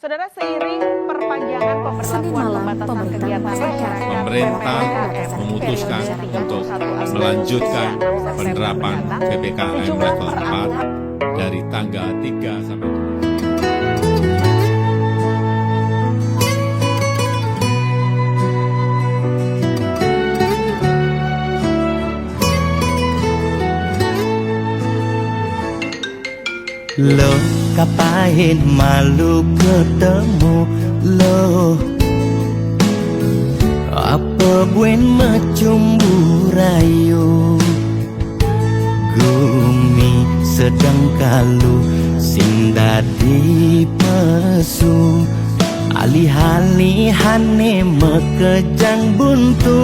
Saudara, seiring perpanjangan pemberlakuan pembatasan kegiatan masyarakat, pemerintah memutuskan untuk melanjutkan penerapan PPKM level 4 dari tanggal 3 sampai 7. Lo kapain malu ketemu lo, apa buen macumbu rayu, gumi sedang kalu sing dadi pesu, alih-alihane mekejang buntu.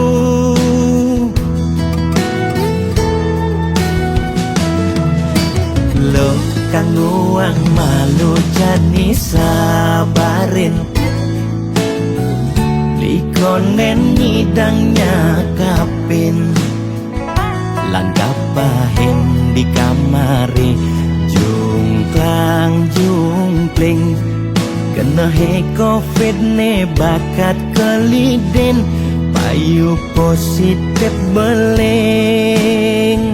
Lo kang uang malu jadi sabarin, likonen nyidangnya kapin, langgap bahin di kamari, jungklang jungkling, kena he covid ne bakat keliden, payu positif beleng.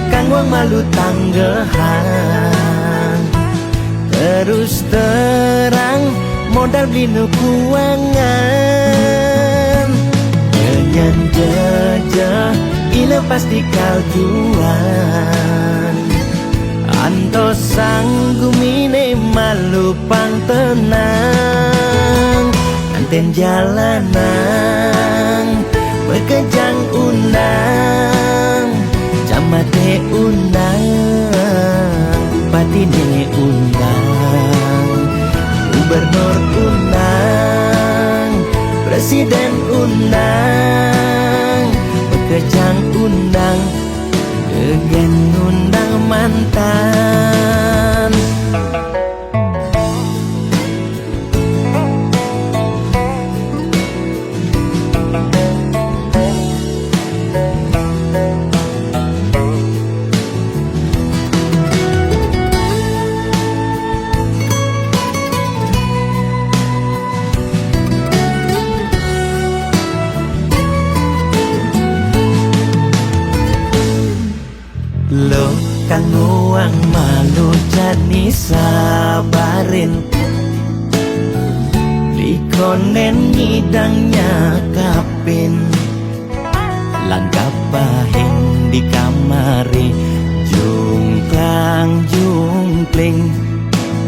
Kang wang malu tanggehan, terus terang modal beli nukuangan, dengan jejak ila pasti kaljuan, anto sanggumine malu pang tenang, anten jalanan bekejang unang, camate undang, bupati ne undang, gubernur undang, presiden undang, bekejang undang, dengan undang mantan. Lo kang uang malu jadi sabarin, likonen nyidangnya kapin, langgap bahin di kamari, jungklang jungkling,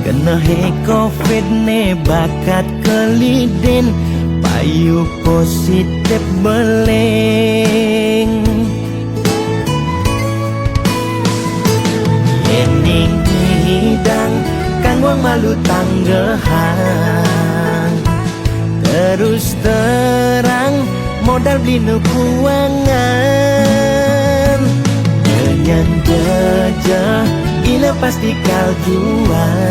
kena he covid ne bakat keliden, payu positif beleng. Hidang kang wang malu tanggehan, terus terang modal beli nukuangan, dengan jejak ila pasti kaljuan,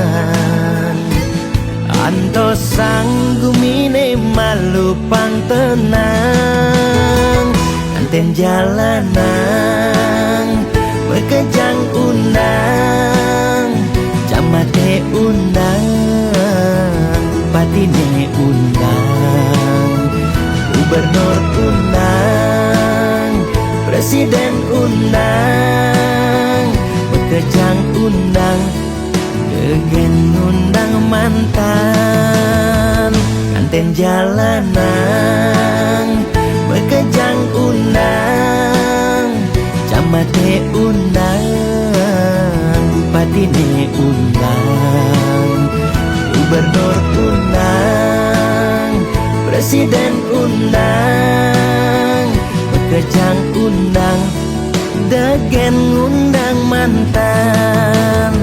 anto sanggumine malu pang tenang, anten jalanan bekejang undang, camate undang, bupati ne undang, gubernur undang, presiden undang, bekejang undang, dengan undang mantan, anten jalanan bekejang undang, camate undang, bupati ne undang, gubernur undang, presiden undang, bekejang undang, dengan undang mantan.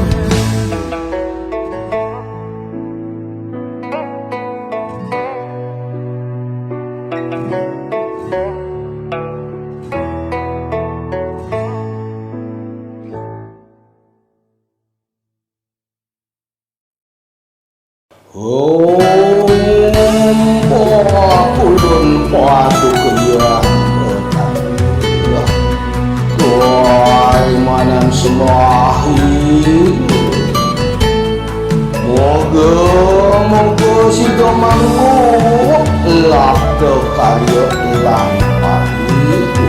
Ulun padu kerja, tuai manam semahi moga si domangku lah karya lampat itu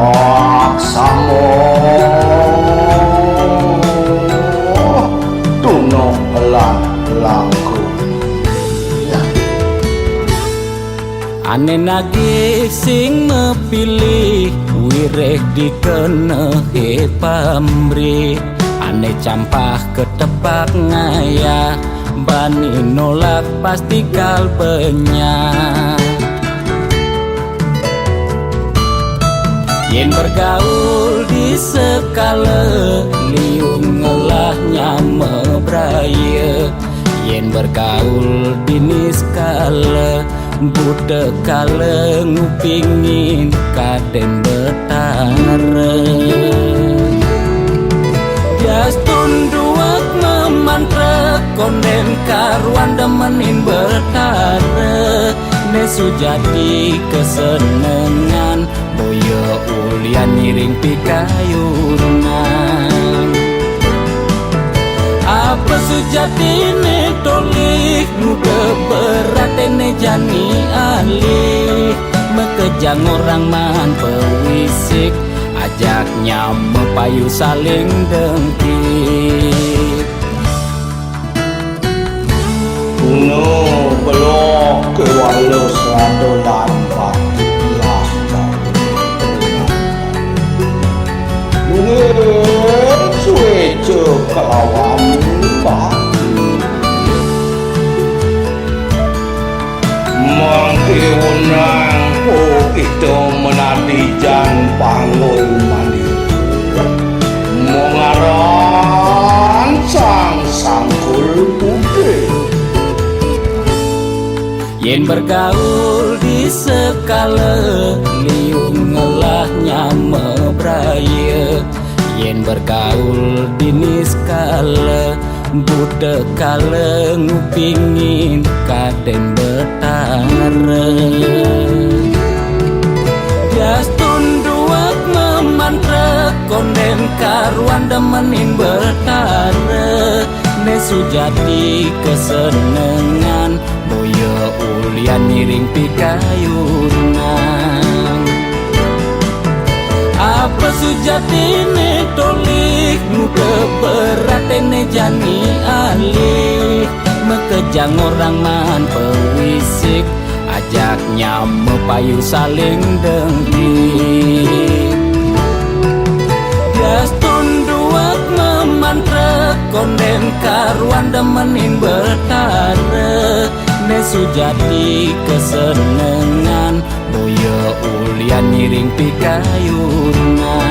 aksamo tuno langku ane nagih sing mepilih wireh dikenehe pamrih ane campah ketepak ngaya bani nolak pasti kalbenya yen bergaul di sekala liung ngelahnya mebraya yen bergaul di niskala budak kala ngupingin kaden betara Jastun duak memantra konden karuan demenin betara nesu jadi kesenengan boyo ulian miring pikayunan apa sejati ne tolik muda berat ne jani alih mekejang orang man pewisik ajaknya mepayu saling dengkit kuno belok ke walau serado lampat laskan mungkin suwe kelawan mangkiunang po itu menanti jan panggul mandi mengaran sang sangkul putih yen bergaul di sekala liung ngelahnya mebraya yen bergaul di niskala budak kala ngupingin kaden betara Jastun duak memantra konden karuan demenin betara nesu jadi kesenengan boyo ulian miring pikayunan apa sujati ne tolik muda berat ne jani alih mekejang orang man pewisik ajaknya mepayu saling dengkit Jastun duak memantra konden karuan demenin betara nesu jadi kesenengan boyo ulian miring pikayunan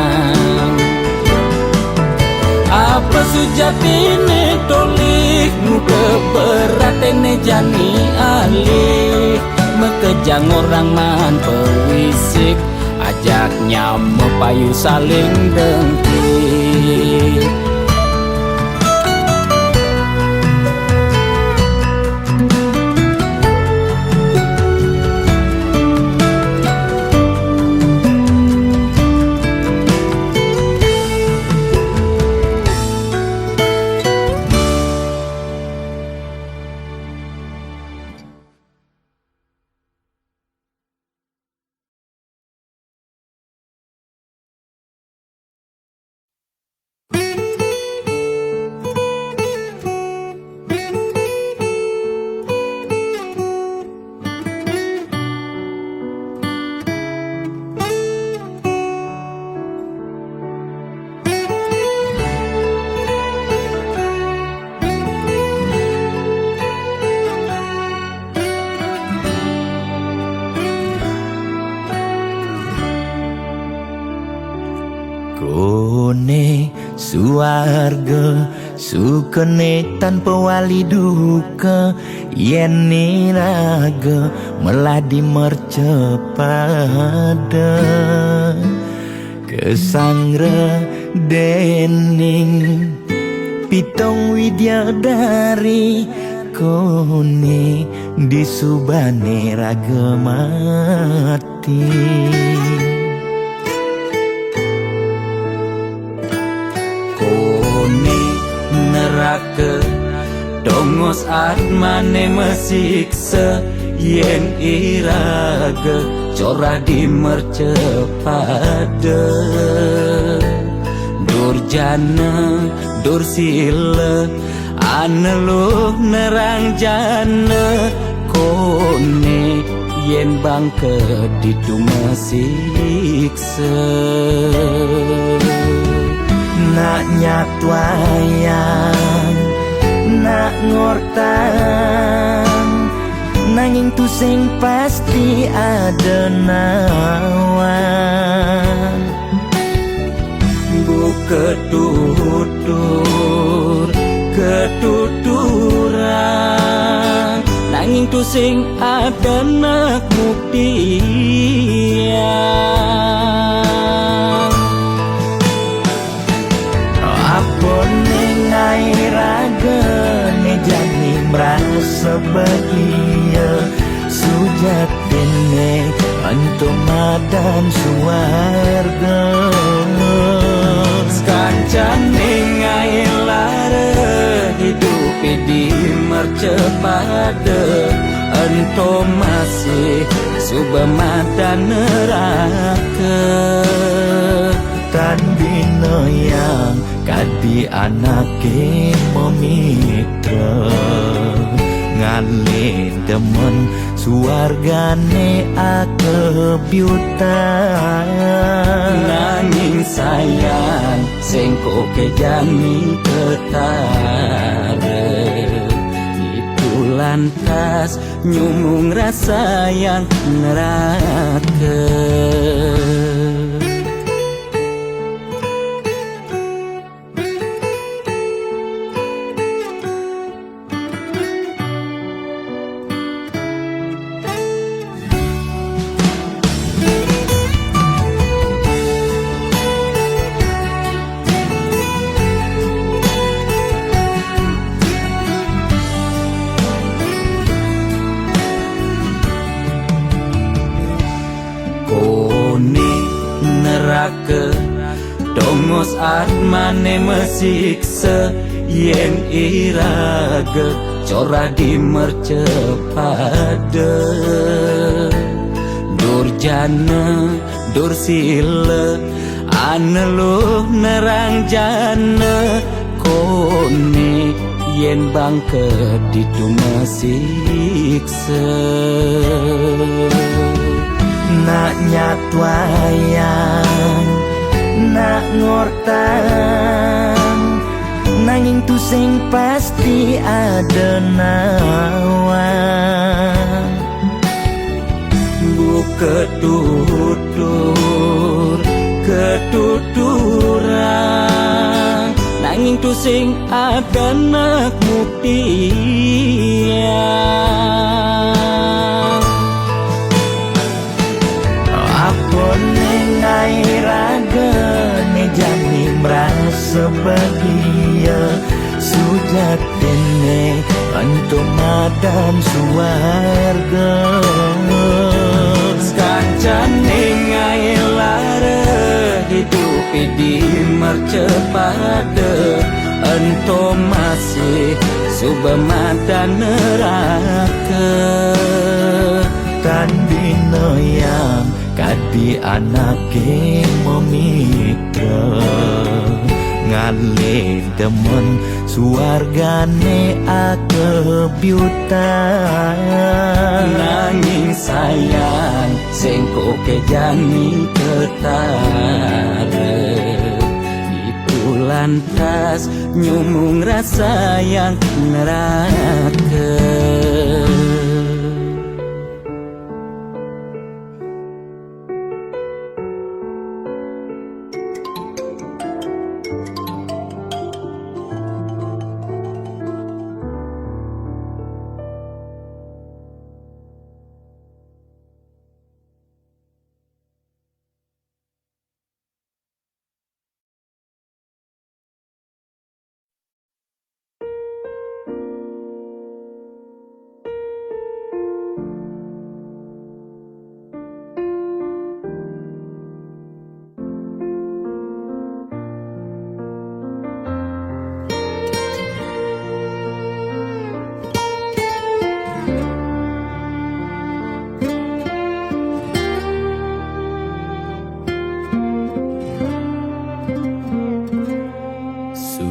apa sujati ne tolik muda berat ne jani alih mekejang orang man pewisik ajaknya mepayu saling dengkit Kone suarga sukene tanpa wali duka yen niraga meladi mercepada kesangra dening pitong widyadari kone disubane raga mati neraka dongos atmane mesiksa yen iraga corah di mercepada durjana dursila aneluh nerang jana kone yen bangke ditu mesiksa nak nyatwayang nak ngortang nanging tu sing pasti ada nawan bu ketuturan nanging tu sing ada nak buktian apa nengai raga ne jani merasa bahagia sujat kene antum madan suarga kancan nengai lara hidup di mercepada antum masih subamadan neraka tan bina yang kadi anake memitra ngale demen suargane akebyutan nanging sayang sengko kejami ketara itu lantas nyumung rasa yang neraka dongos atmane mesiksa yen iraga corah di mercepada durjana dursila aneluh nerang jana kone yen bangke ditu mesiksa nak nyatwayang nak ngortang nanging tu sing pasti ada nawan bu ketuturan nanging tu sing ada nak buktian apa nengai raga ne jani merasa bahagia sujat kene antum madan suarga kancan nengai lara hidup di mercepada antum masih subamadan neraka tan bina yang kadi anake memitra ngale demen suargane akebyutan nanging sayang sengko kejani ketara itu lantas nyumung rasa yang neraka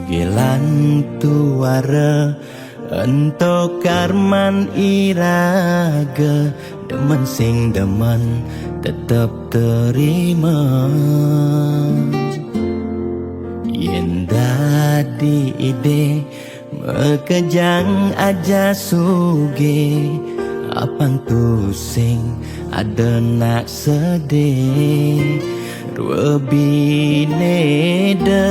sugelan tuara ento karman iraga demen sing demen tetep terima yen dadi ide mekejang aja suge apang tu sing ada nak sedih dua bineda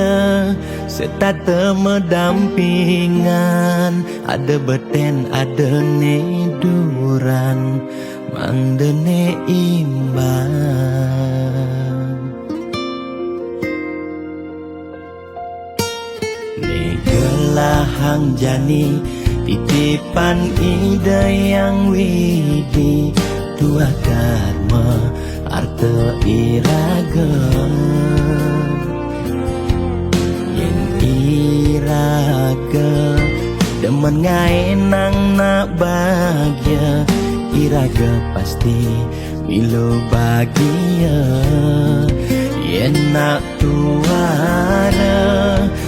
serta temedampingan ada beten ada neduran mangdene imbang negelahang jani titipan ide yang widi dua karma arte iraga yen iraga demen ngaenang nak bahagia iraga pasti milu bahagia yen nak tuara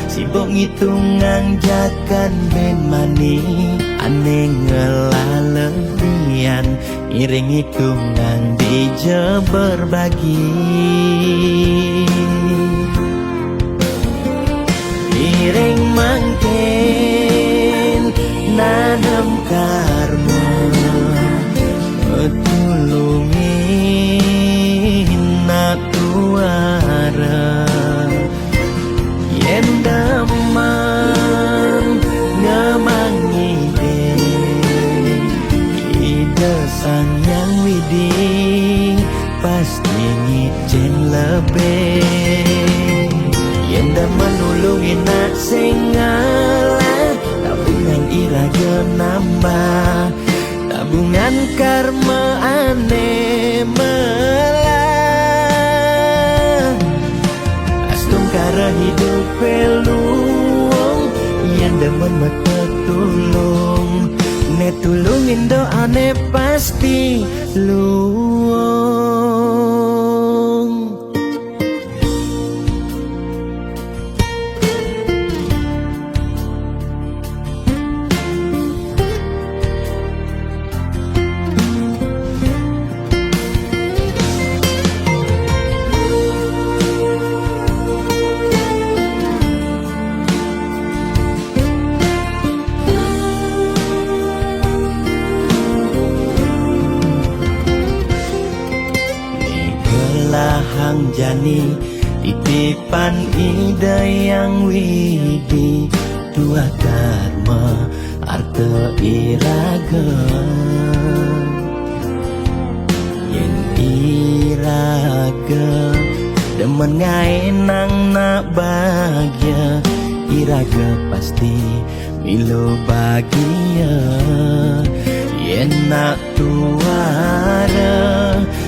sibuk ngitungan jakan ben mani ane ngelalebian iring hitungan dija berbagi iring mangkin nanam karma tulungin nak tuara yen damang ngemangi ide sang yang widi pasti ngicen lebih yen daman nulungin nak sing ngalah tabungan iraga nambah tabungan karma ane melah astung kara hidup peluang yang demen mata tulung ne tulungin doane pasti luang hang jani titipan ide yang widi dua karma arte iraga yen iraga demen ngaenang nak bahagia iraga pasti milu bahagia yen nak tuara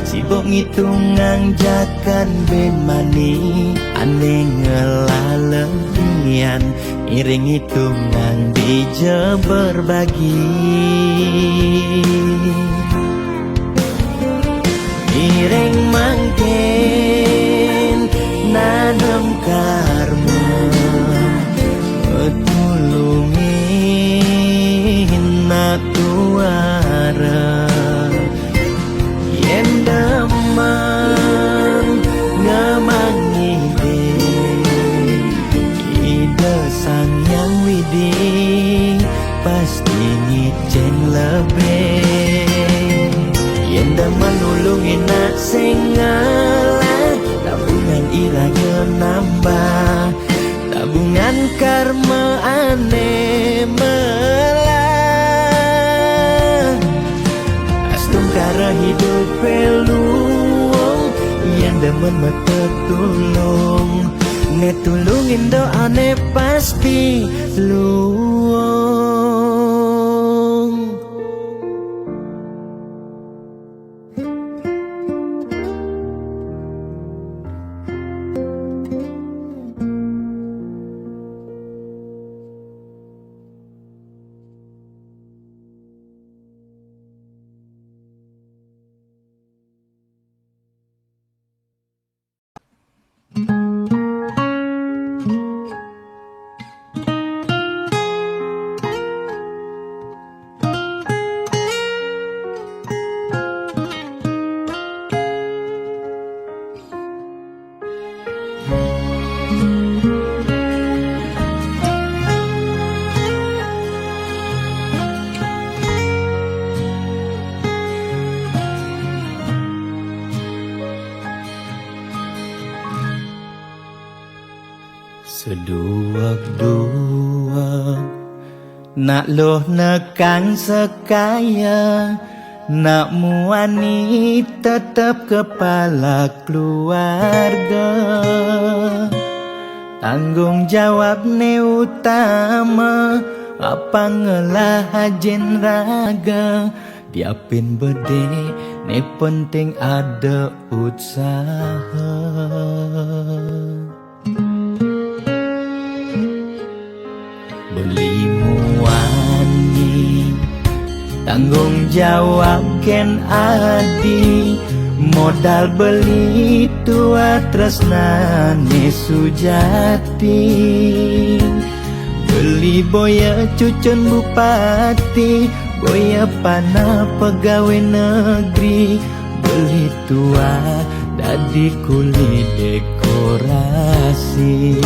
sibuk ngitungan jakan ben mani ane ngelalebian iring hitungan dija berbagi iring mangkin nanam karma tulungin nak tuara yen damang ngamangi ide sang yang widi pasti ngicen lebih yen daman nulungin nak sing ngalah tabungan iraga nambah tabungan karma ane melah astung kara hidup peluang yang demen mata tulung ne tulungin doane pasti luang Duak-duak nak loh nekang sekaya, nak muani tetap kepala keluarga. Tanggung jawab ne utama, apa ngelah hajen raga. Diapin bede ne penting ada usaha. Beli muani tanggung jawab ken adi, modal beli tua tresnane sujati. Beli boya cucun bupati, boya panah pegawai negeri. Beli tua dadi kuli dekorasi.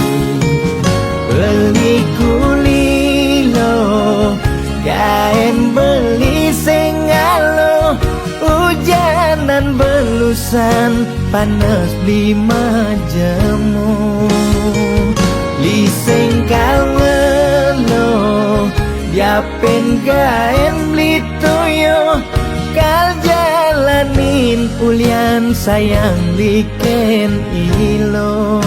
Beli kuli lo kain beli sengalo, hujanan belusan panas lima jemu. Liseng kalmelo diapen kain beli toyo, kal jalanin ulian sayang liken ilo.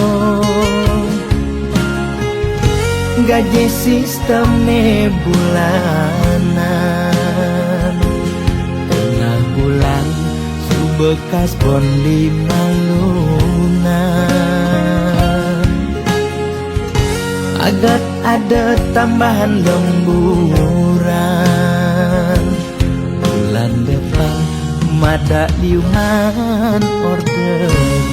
Gaji sistem ne bulanan, tengah bulan subekas bon 5 lunan. Agat ada tambahan lemburan, bulan depan mada liuman orderan.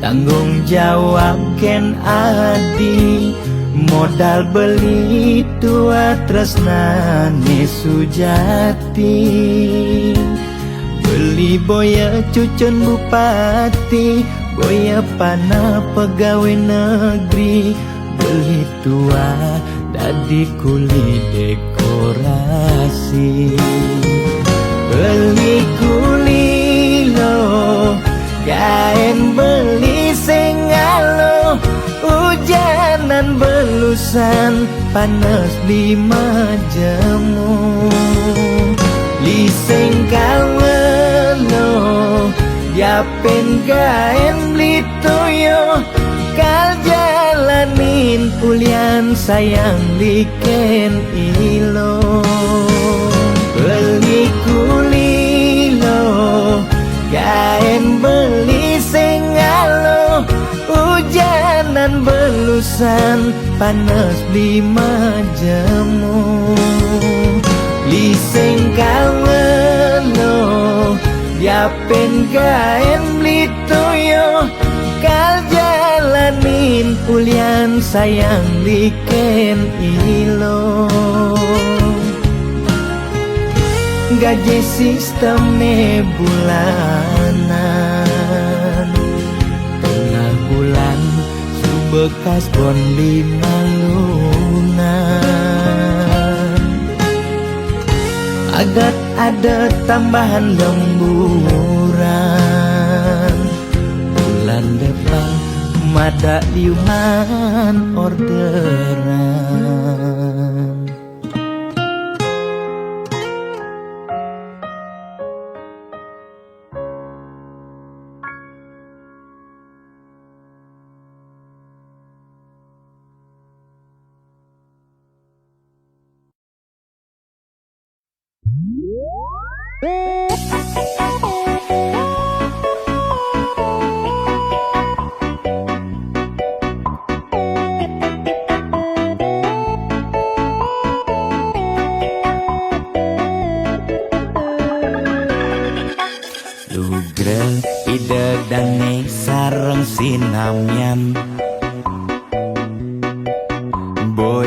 Tanggung jawab ken adi, modal beli tua tresnane sujati. Beli boya cucun bupati, boya panah pegawai negeri. Beli tua dadi kuli dekorasi. Beli kuli lo kain beli sengalo, hujanan belusan panas 5 jemu. Liseng kalmelo diapen kain beli toyo, kal jalanin ulian sayang liken ilo. Beli kuli lo kain beli sengalo, hujanan belusan panas 5 jemu. Liseng kalmelo diapen kain beli toyo, kal jalanin ulian sayang liken ilo. Gaji sistem ne bulanan, tengah bulan subekas bon 5 lunan. Agat ada tambahan lemburan, bulan depan mada liuman orderan.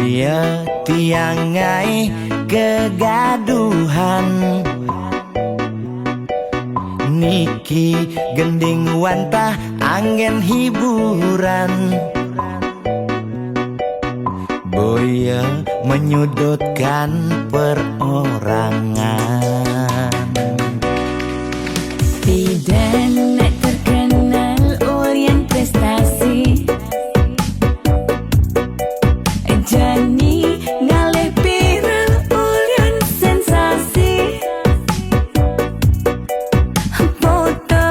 Boya tiangai kegaduhan, niki gending wantah angin hiburan. Boya menyudutkan perorangan. Tidak nak terkenal orian prestasi, Jani ngalih viral orian sensasi. Foto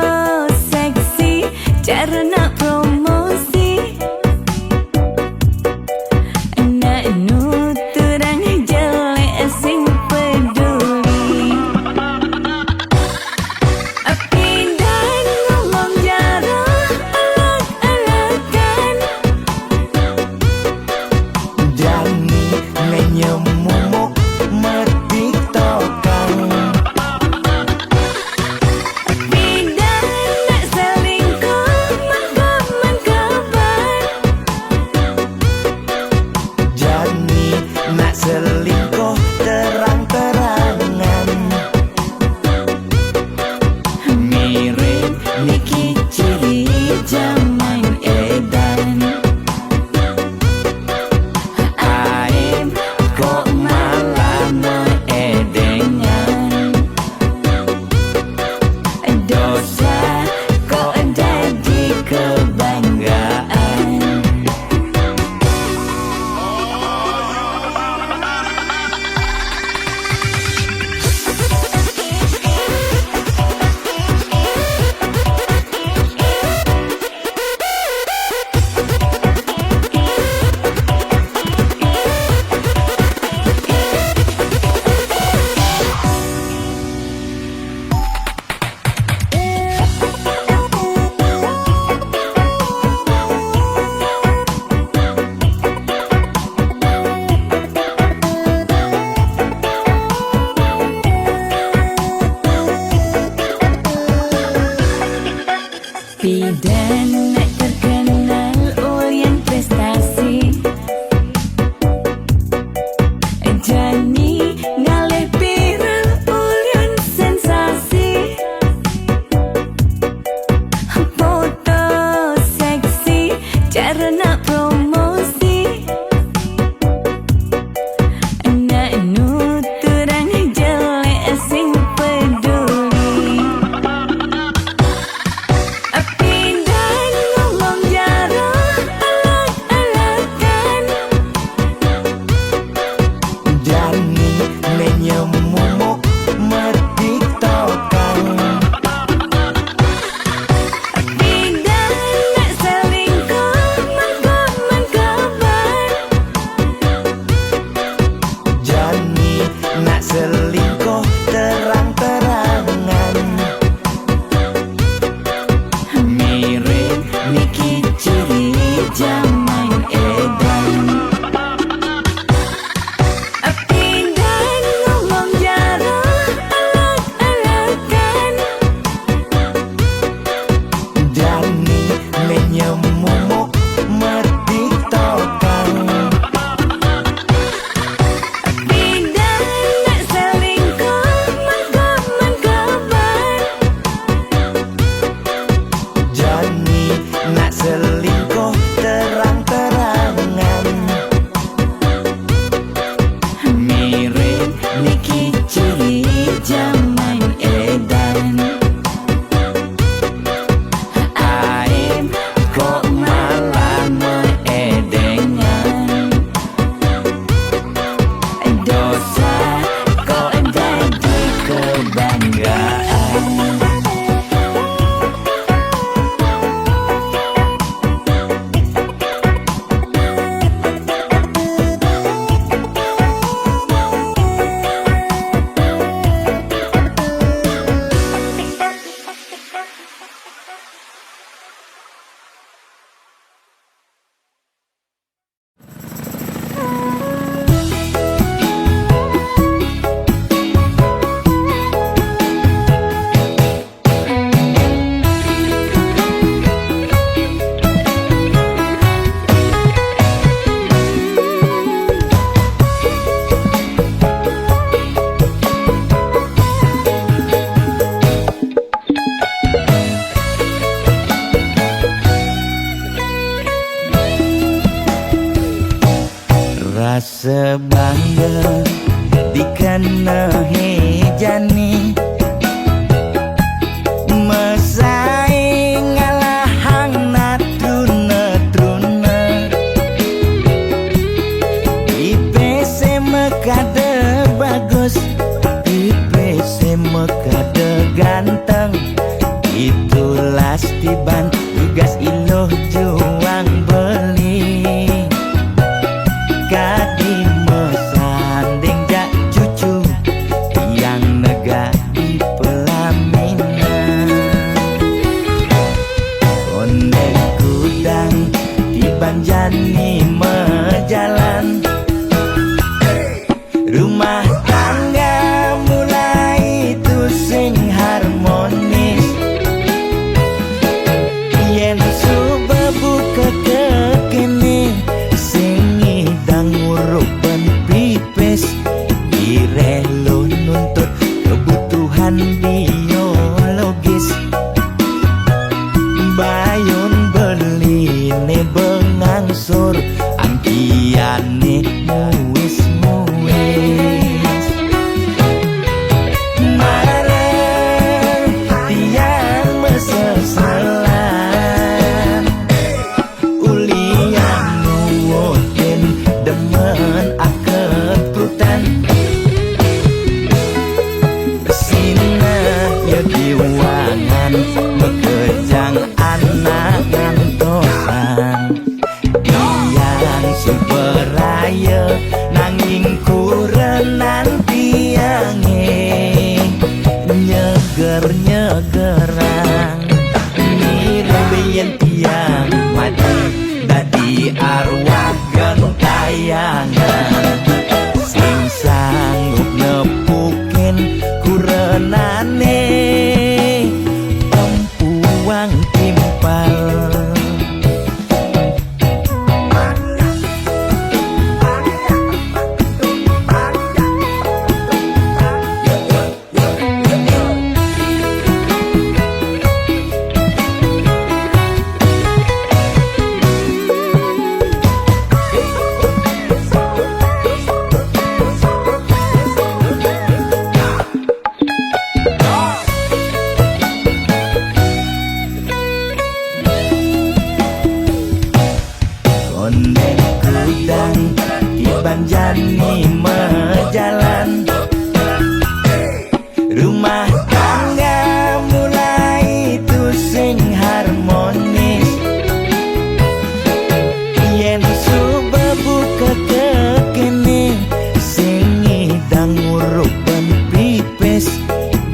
seksi cara nak promosi, nak nuturang jelek sing peduli. rasa bangga dikena hejani mesaing ngalahang natruna-truna IPC mekade bagus IPC mekade ganteng itulah tiban tugas iloh juang beli kadi mesanding jak cucu yang nega di pelaminan ondek kudang di banjani mejalan rumah tangga mulai tusing harmonis yen subebuka kekini sing idang nguruk ben pipis direlo nuntut kebutuhan biologis bayun beli ne bengangsur angkiane muis marah tiang meseselan ulian nuwotin demen akeprutan Sina ya diwangan bekejang anak ngantosan yang superaya nanging kurenan tiange nyeger-nyegerang mirembeyen tiang mati dadi arwah gentayangan sing sanggup nepukin kurenane empuang timpal ondek kudang di banjani mejalan rumah tangga mulai tusing harmonis yen subebuka kekini sing idang nguruk ben pipis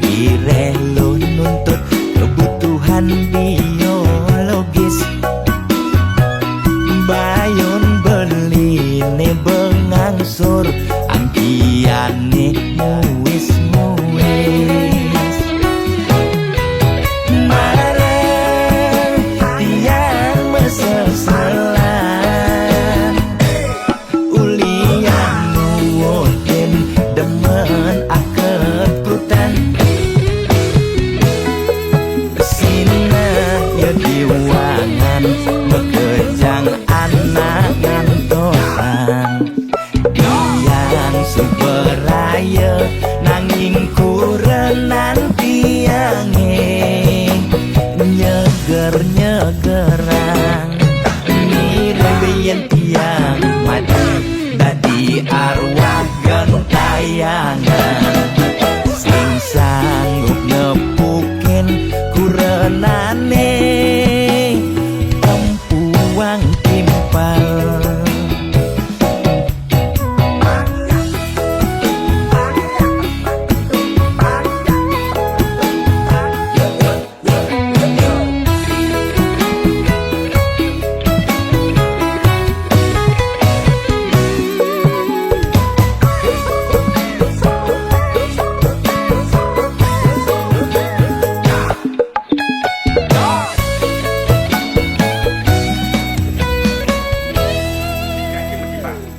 direlo nuntut kebutuhan biologis bayun beli ne bengangsur angkiane muis marah tiang meseselan ulian nuwotin demen akeprutan Sina ya diwangan bekejang anak ngantosan yang superaya nanging kurenan tiange nyeger-nyegerang mirembeyen tiang mati dadi arwah gentayangan sing sanggup nepukin kurenane empuang timpal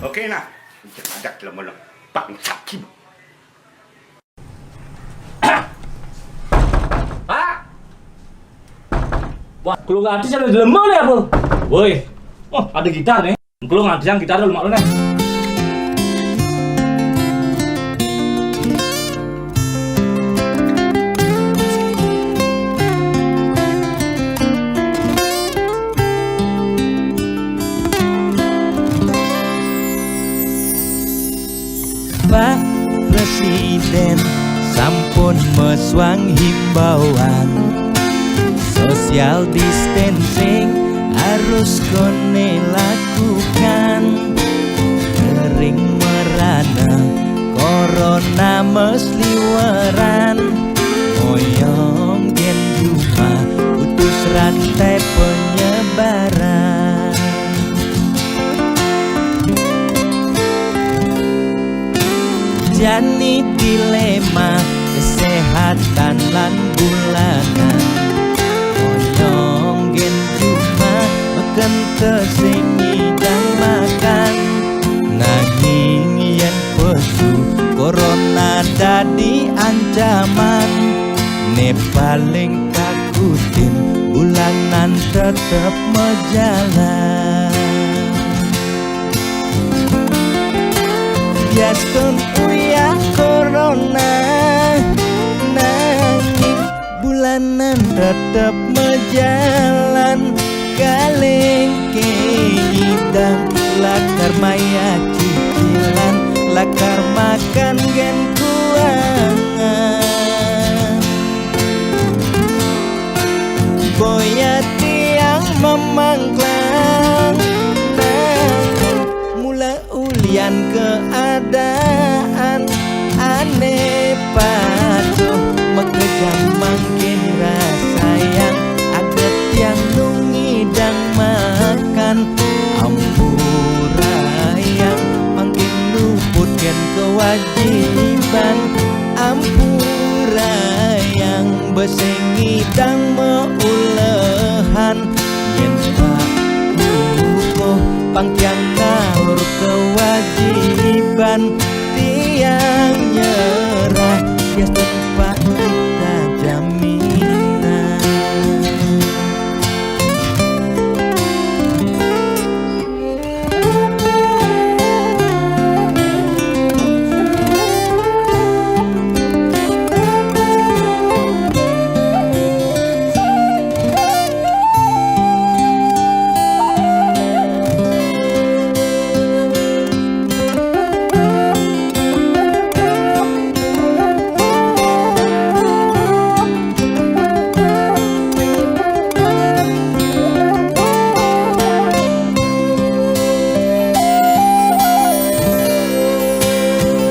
Okey nak. Ada lama-lama. Pak Sakim. Pak! Wah, kalau nggak artis ada lemah nih apa? Woi, oh ada gitar nih. Kalau nggak artis yang gitar dulu mak lu nih. presiden sampun meswang himbauan social distancing harus kone lakukan. Kering merana corona mesliweran, moyong gen cuma putus rantai penyebaran. Jani dilema kesehatan lan bulanan, moyong gen cuma makan tesingi dan makan. Nanging yen pesu corona dadi ancaman, ne paling takutin bulanan tetep mejalan. Biaskun uya corona, nanging bulanan tetep mejalan. Kalengke hidang lakar maya cicilan, lakar makan gen kuangan. Boya tiang memangklang, mula ulian keadaan aneh patuh mekejam makin rasayang aget yang nungidang makan. Ampurayang makin luputkan kewajiban, ampurayang besengidang meulehan. Yen pakuko pangtiang ngawur kewajiban, tiang nyerah bias tempat kita jaminan.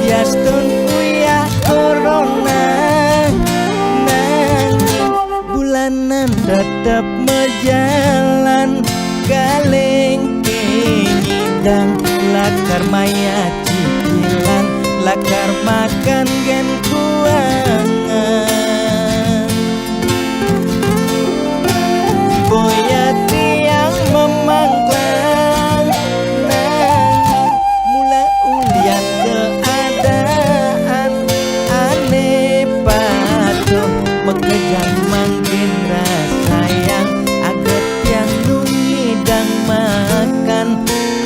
Biaskun uya corona, nanging bulanan tetep mejalan. Kalengke ngidang lakar maya cicilan, lakar makan gen kuangan. Boya tiang memangklang, nanging mula ulian keadaan aneh patuh mekejang makin rasayang aget yang nungidang makan.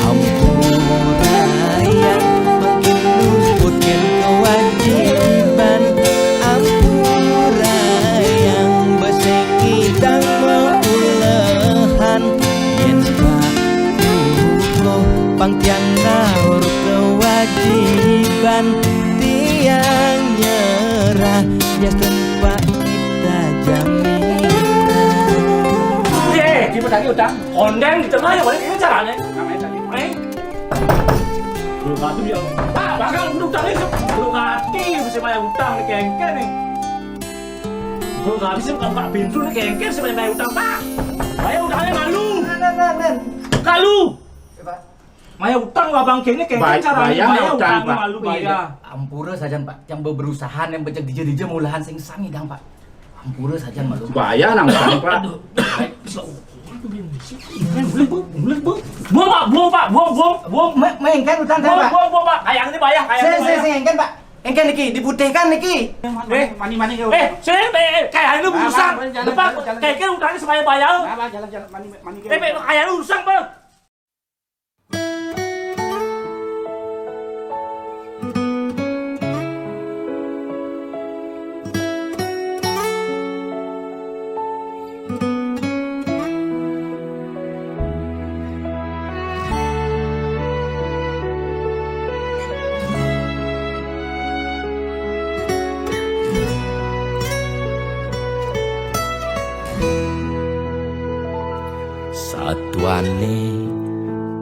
Ampurayang makin luputkan kewajiban, ampurayang besengidang meulehan. Yen pakuko pangtiang ngawur kewajiban, tiang nyerah bias tempat kita jaminan. 예, 기분 자기 utang. Kondeng di tengah ya, boleh ini caranya. Namanya tadi. Belum mati dia. Pak, bakal utang ini belum mati bisa bayar utang nih kengkel nih. Belum habis bukan Pak Bintu nih kengkel bisa bayar utang Pak. Bayar utangnya malu. Kalu. Bayar utang abang kengnya kengkel caranya bayar utang malu bayar. Ampura saja Pak, yang berusaha yang becek dije mulahan sing sami dang Pak. Ampura saja malu. Bahaya nang utang Pak. Buang Pak, buang. Mengengken utang kan Pak. Buang Pak. Kayak ini bayar, kayak ini bayar. Saya engken Pak. Engken niki diputihkan niki. Mani kayak ini urusan. Depan kayak utangnya supaya bayar. Jalan mani. Kayak ini urusan Bang.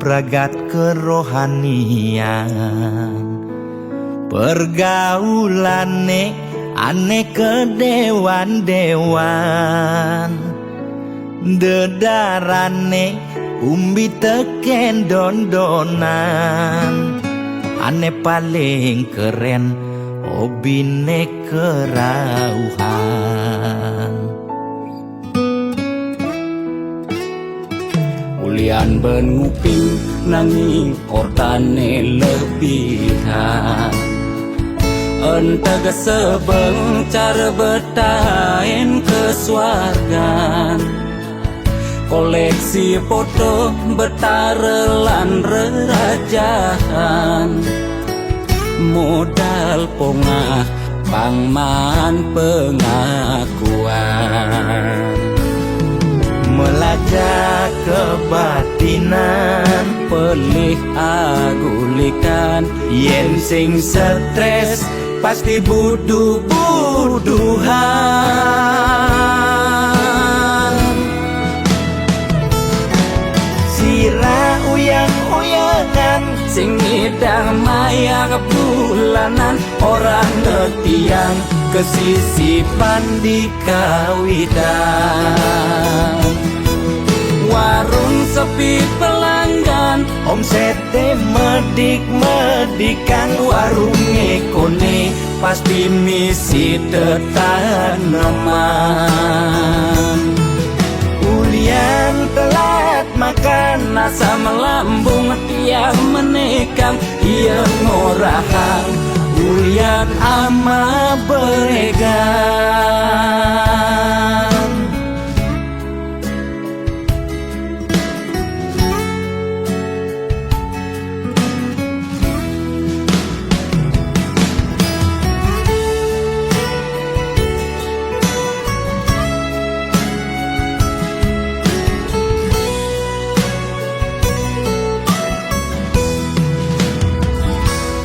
pragat kerohanian. Pergaulane aneh kedewan-dewan, dedarane umbi teken dondonan. Ane paling keren hobine kerauhan. Ulian ben nguping nanging ortane lebihan. Entega sebeng cara betain kesuargan. Koleksi foto betarelan rerajahan. Modal pongah pangman pengakuan. Melajak kebatinan, Pelih agulikan yen sing stres pasti buduh-buduhan. Sira uyang-uyangan, sing ngidang maya bulanan. Orang ngetiang kesisipan di kawitan. warung sepi pelanggan, Omsete medik-medikan, warung ekone pasti misi tetaneman. ulian telat makan, Nasa melambung tiang menekang, ia ngorahang ulian ama beregan.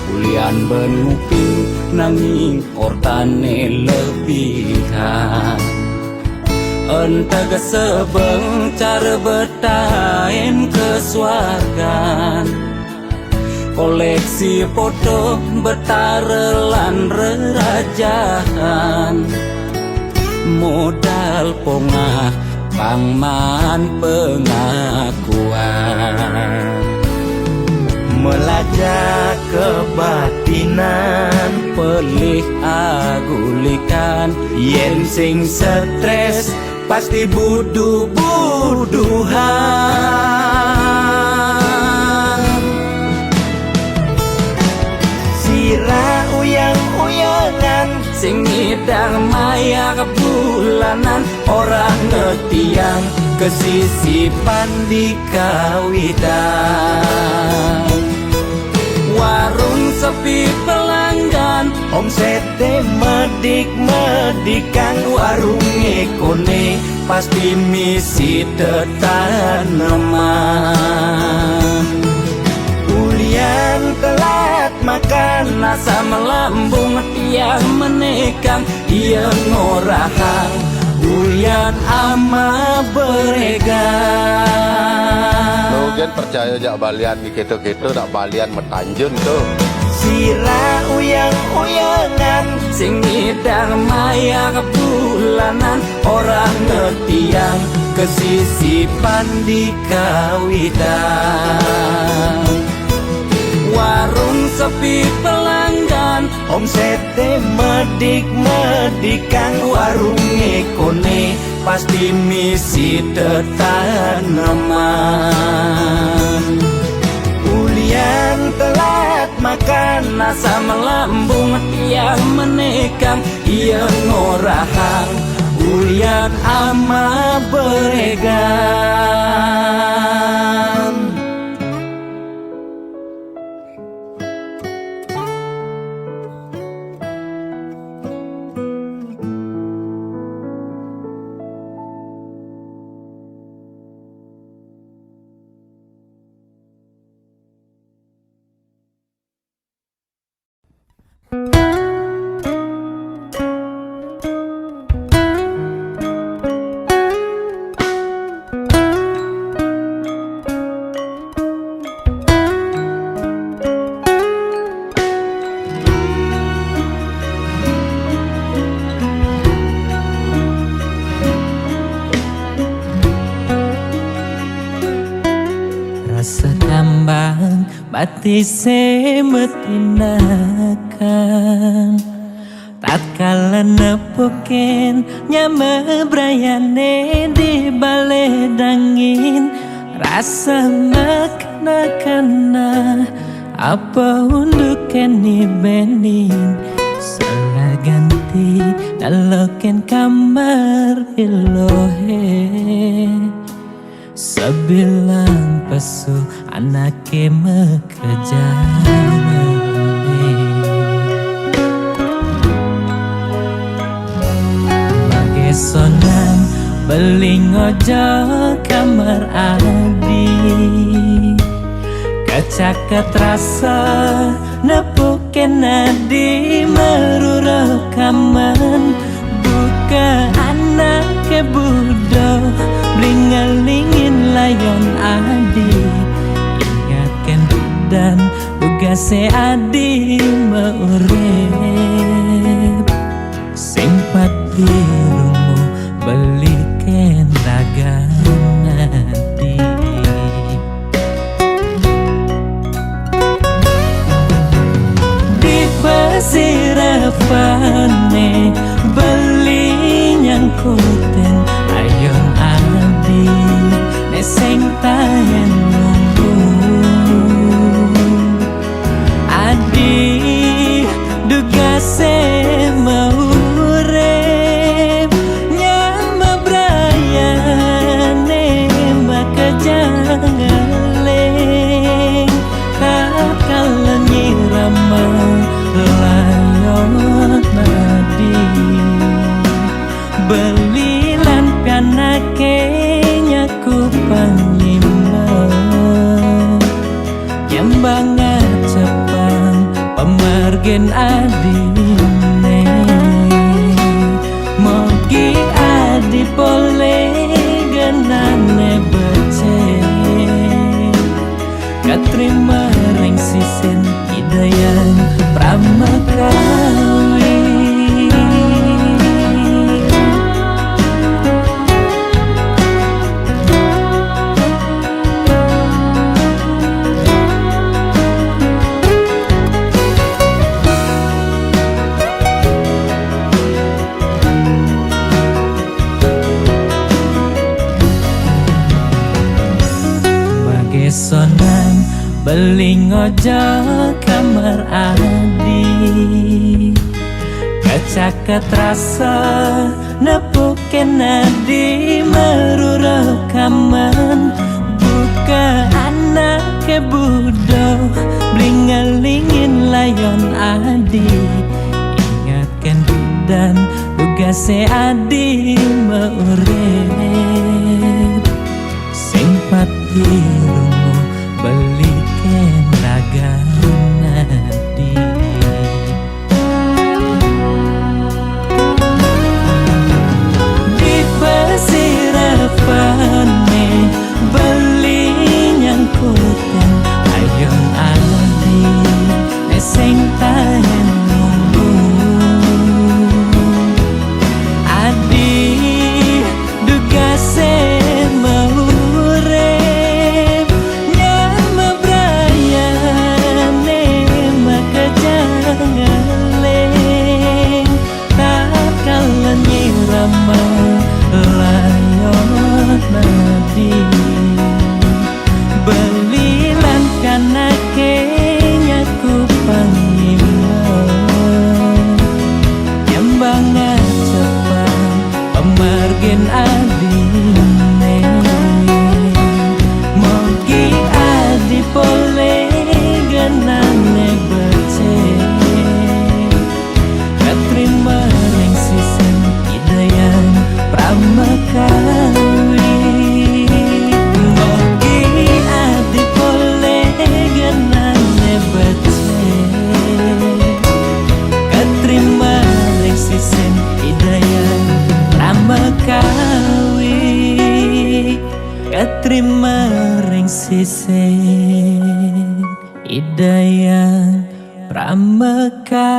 Ulian ben nguping nanging ortane lebihan. Entega sebeng cara betain kesuargan. Koleksi foto betarelan rerajahan. Modal pongah pangman pengakuan. Melajak kebatinan, Pelih agulikan yen sing stres pasti buduh-buduhan. Sira uyang-uyangan, sing ngidang maya bulanan. Orang ngetiang kesisipan di kawitan. warung sepi pelanggan, Omsete medik-medikan, warung ekone pasti misi tetaneman. ulian telat makan, Nasa melambung tiang menekang, ia ngorahang ulian ama beregan. Mungkin percaya jak balian di gitu-gitu nak balian metanjun tuh. Sira uyang-uyangan, sing ngidang maya bulanan. Orang ngetiang kesisipan di kawitan. warung sepi pelanggan, Omsete medik-medikan, warung ekone pasti misi tetaneman. ulian telat makan, Nasa melambung tiang menekang, ia ngorahang ulian ama beregan. pati semetinakan tatkala nepoken nyame brayane di baledangin rasa makna-kana apa untuk keni bening salah ganti daloken kamar ilohe sebilang pesu anake mekerjane bagai sonan beling ojo kamar adi kacaket rasa nepuken adi meruro kaman buka anak ke budo blingelingin layon adi ingatkan dan ugase adi meurip simpati rumu beliken ragan adi di pasirapane beli nyangkuten ayon adi neseng tayen nunggu adi dugase mau urep nyama brayane maka jangaleng kakala nyirama layon nadi belilan pianake nyaku panglima nyembanga cepang pemargen adine mogi adi pole genane bece katrima reng sisen hidayan pramakawi sonan beling ojo kamar adi kacaket rasa nepuken adi meruro kaman buka anak ke budo blingelingin layon adi ingatkan dan ugase adi meurip simpati rumu beliken ragan adi di pasirapane beli nyangkuten ayon adi neseng tayen nunggu adi dugase layon nadi belilan kanake nyaku panglima nyembanga cepang pemargen adine mogi adi pole genane bece katrima reng sisen hidayan pramakawi mogi adi pole genane bece katrima reng sisen hidayan pramakawi katrima reng sisen hidayan pramakawi.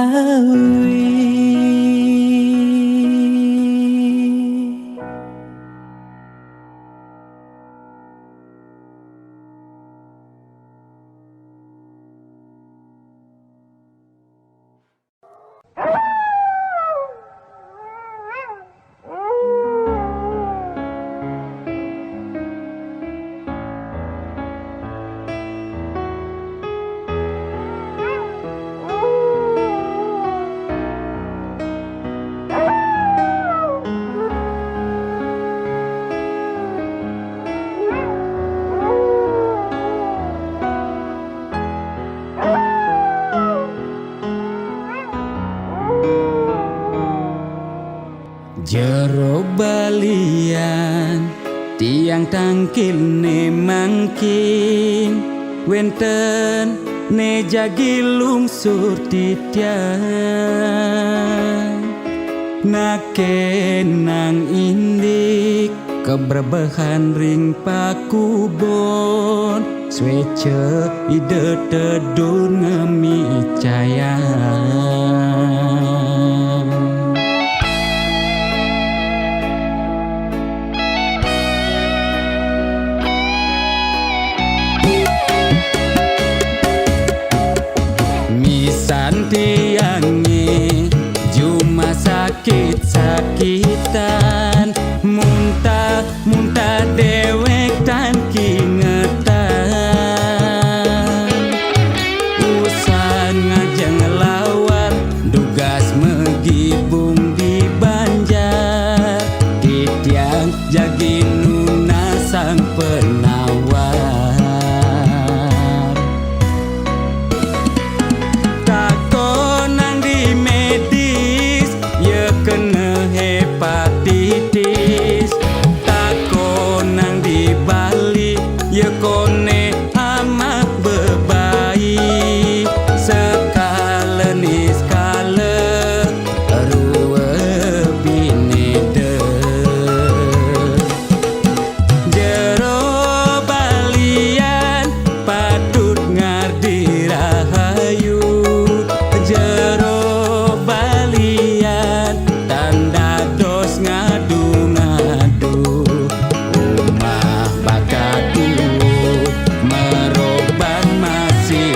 jero balian tiang tangkil ne mangkin wenten ne jagi lungsur titian nakenang indik keberbahan ring pakubon swece ide tedun ngemi cayan misan tiangi cuma sakit-sakitan muntah dewek tan kingetan usan ngajeng lawar dugas megibung di Banjar titiang jagi nuna sang penawar takonang di medis ye kena hepatitis takonang di Bali ye kone amat bebaik sekala ni skala rua binede jero balian patut ngardi rahayu jero balian tanda dos ngadu-ngadu umah bakadu meroban masih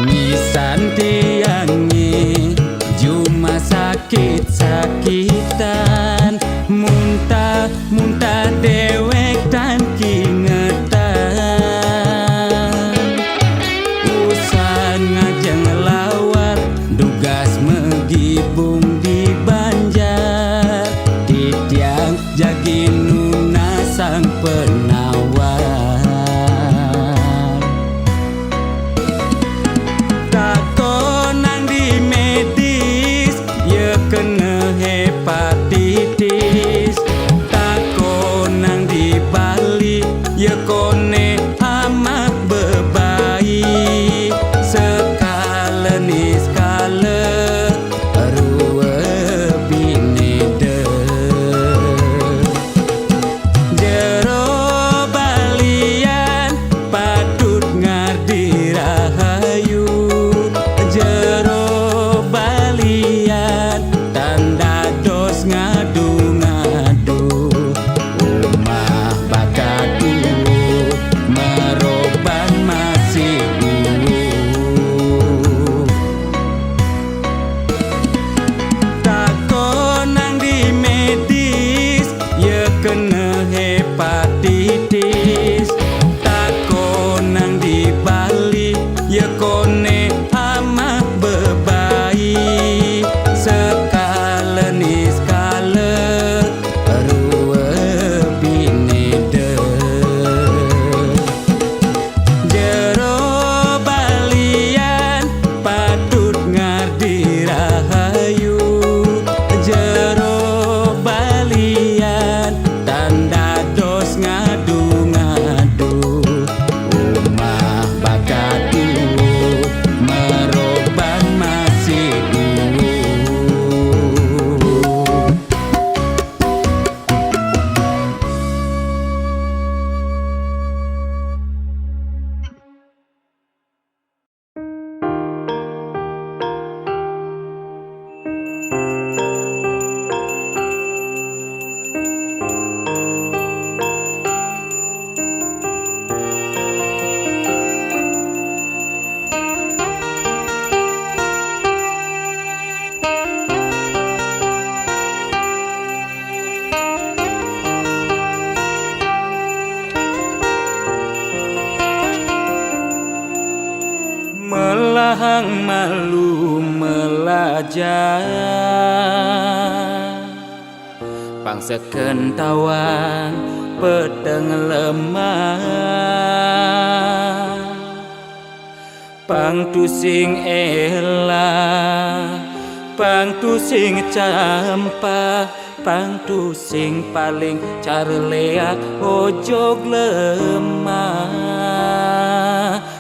misan tiangi cuma sakit-sakitan muntah dewek tan kingetan usan ngajeng lawar dugas megibung di Banjar titiang jagi nuna sang penawar takonang di medis ye kena hepatitis takonang di Bali ye kone amat bebaik sekala ni skala rua binede jero Bahang malu melajar Bangsa kentawang pedang lemah Pang tusing elah Pang tusing campah Pang tusing paling carleak ojog lemah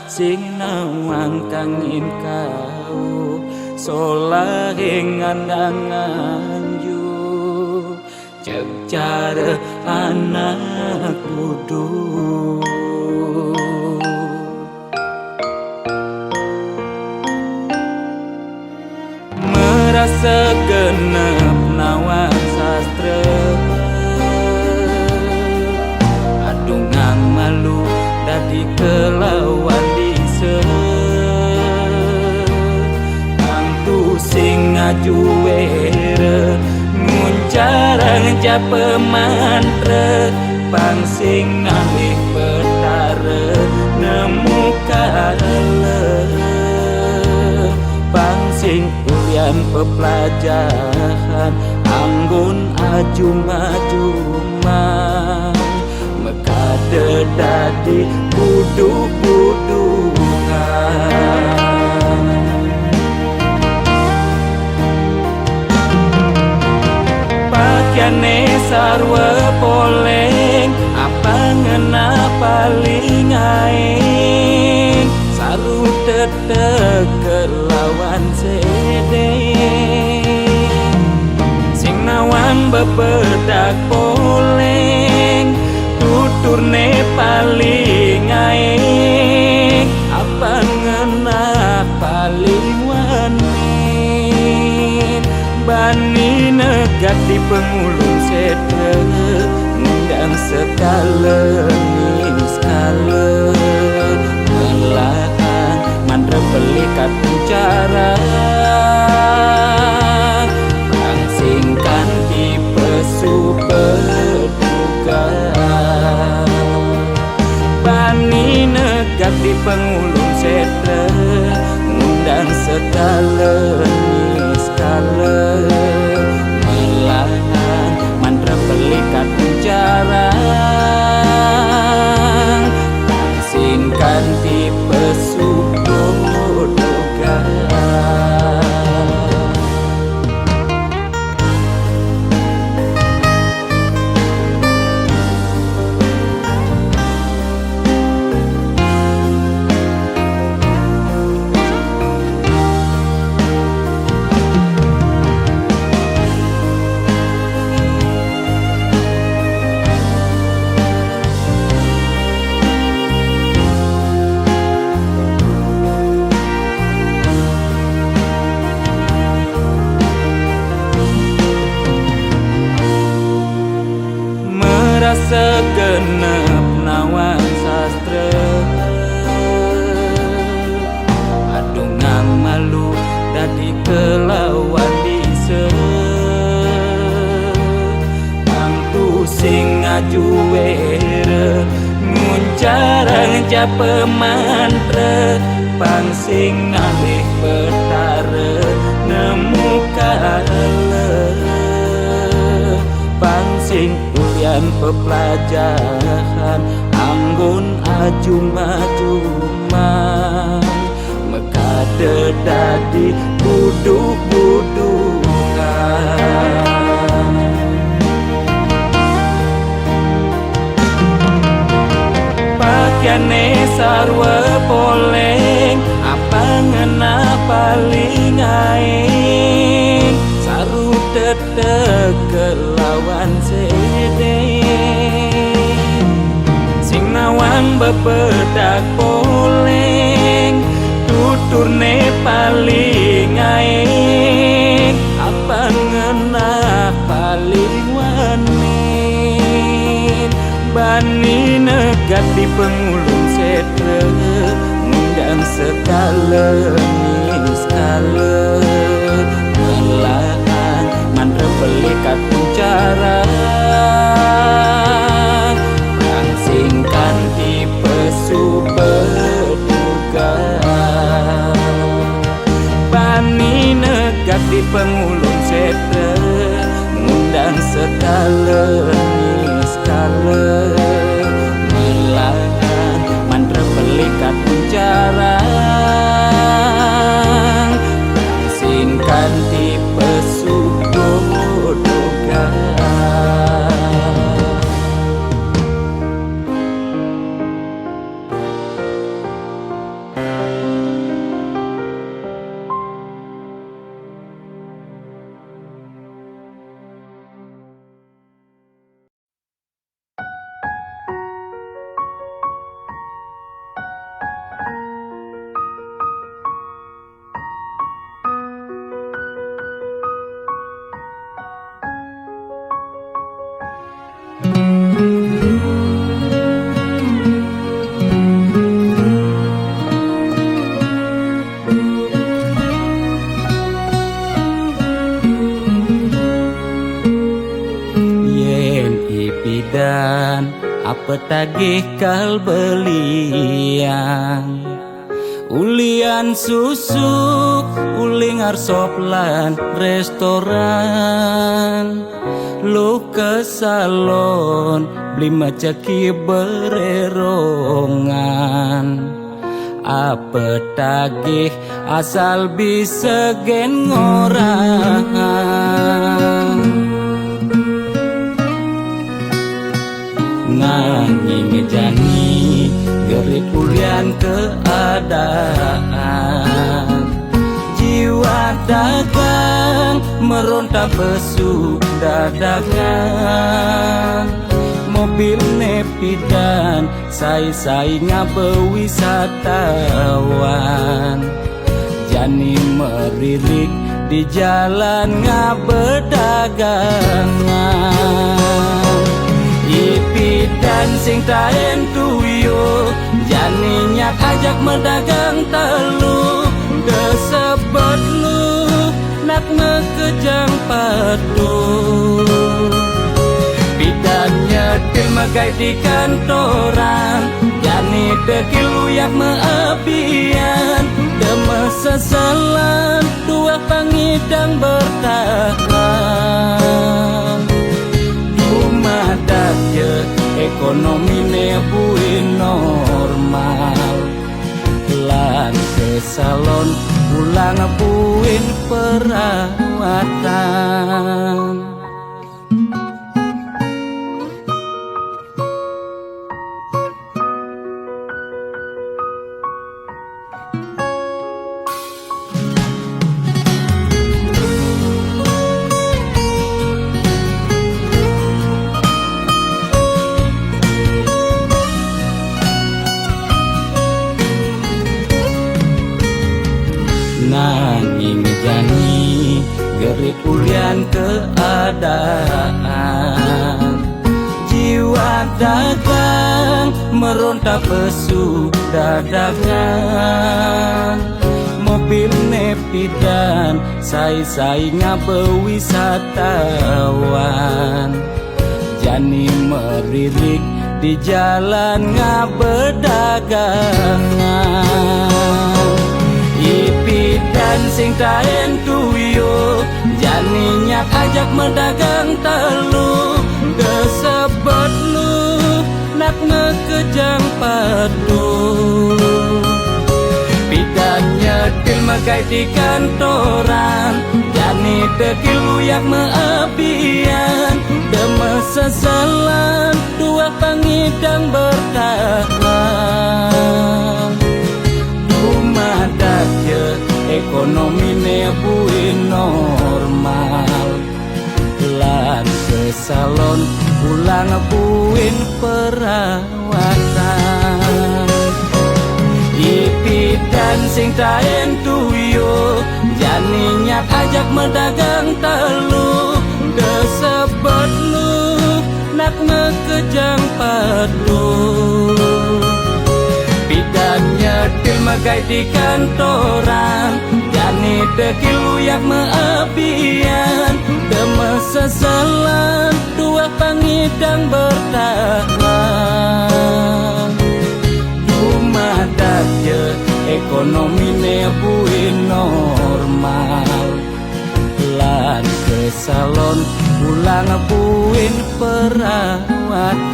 Sing nawang kangin kau solahing andangan yu Cek cara anak budu Merasa genep nawang sastra Adungang malu dadi kelawan dise Kang tusing ngajuere Nguncarang japa mantra Pang sing ngalih petara Nemu kala Pang sing ulian pepelajaran Anggun ajum-ajuman Mekade dadi buduk-budungan Pakaiane sarwa poleng Apa ngena paling aing Saru tetek kelawan sedeng Sing nawang bebedak poleng Tuturne paling aing Apa ngena paling wanin Bani negat di pengulung sedre Ngundang sekala niskala Melahan mandra belikat pencara Pangsingkan di pesu berduga Bani negat di pengulung sedre Ngundang sekala niskala Melahan mandra belikat pencara Pangsingkan di pesu berduga Segenap nawang sastra Adungang malu dadi kelawan dise Kang tusing ngajuere Nguncarang japa mantra Pang sing ngalih petara Nemu kala Pang sing ulian pepelajaran Anggun ajum-ajuman Mekade dadi buduk-budungan Pakaiane sarwa poleng Apa ngena paling aing Saru tetek kelawan sedeng Sing nawang bebedak poleng Tuturne paling aing Apa ngena paling wanin Bani negat di pengulung sedre Ngundang sekala niskala Melahan mandra belikat pencara Pangsingkan di pesu berduga pengulung setre ngundang sekala skala melahan mantra pelikat puncarang singkan tipe subodogan. Dan apa tagih kal belian ulian susuk uling arsoplan restoran lu ke salon beli macaki bererongan apa tagih asal bisa gen ngorang nanging ngejani gerik ulian keadaan jiwa dagang meronta besu dadakan mobil nepidan sai-sai ngabe wisatawan jani meririk di jalan ngabe dagangan ipidan sing taen tuyo janinya ajak mendagang telu desebet lu nak mekejang padu bidannya dilmagai di kantoran jani dekil uyak meapian demes sesalan dua pangidang bertahan madaknya ekonomi nebuin normal lan ke salon pulang buin perawatan. Nanging jani gerik ulian keadaan jiwa dagang meronta pesu dadakan mobil nepidan sai-sai ngabe wisatawan jani meririk di jalan ngabe dagangan ipidan sing taen tuyo janinya ajak mendagang telu desebet lu nak ngekejang padu bidannya dilmagai di kantoran jani dekil uyak meapian demes sesalan dua pangidang bertahan madaknya ekonomi nebuin normal lan ke salon pulang buin perawatan ipidan sing taen tuyo janinya ajak mendagang telu desebet lu nak ngekejang padu bidannya dilmagai di kantoran jani dekil uyak meapian demes sesalan dua pangidang bertahan dumadaknya ekonomi nebuin normal pulang puin perawatan.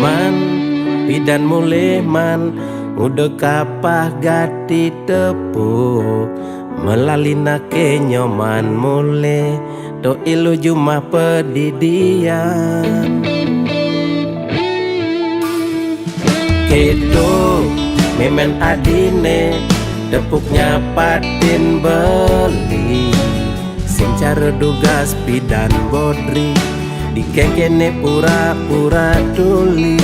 Man pidan mulai man udah kapah gati tepuk melalina ke nyoman mulai to ilu jumah pedidian kedo memen adine tepuknya patin beli sing cara dugas pidan bodri dikekene pura-pura tuli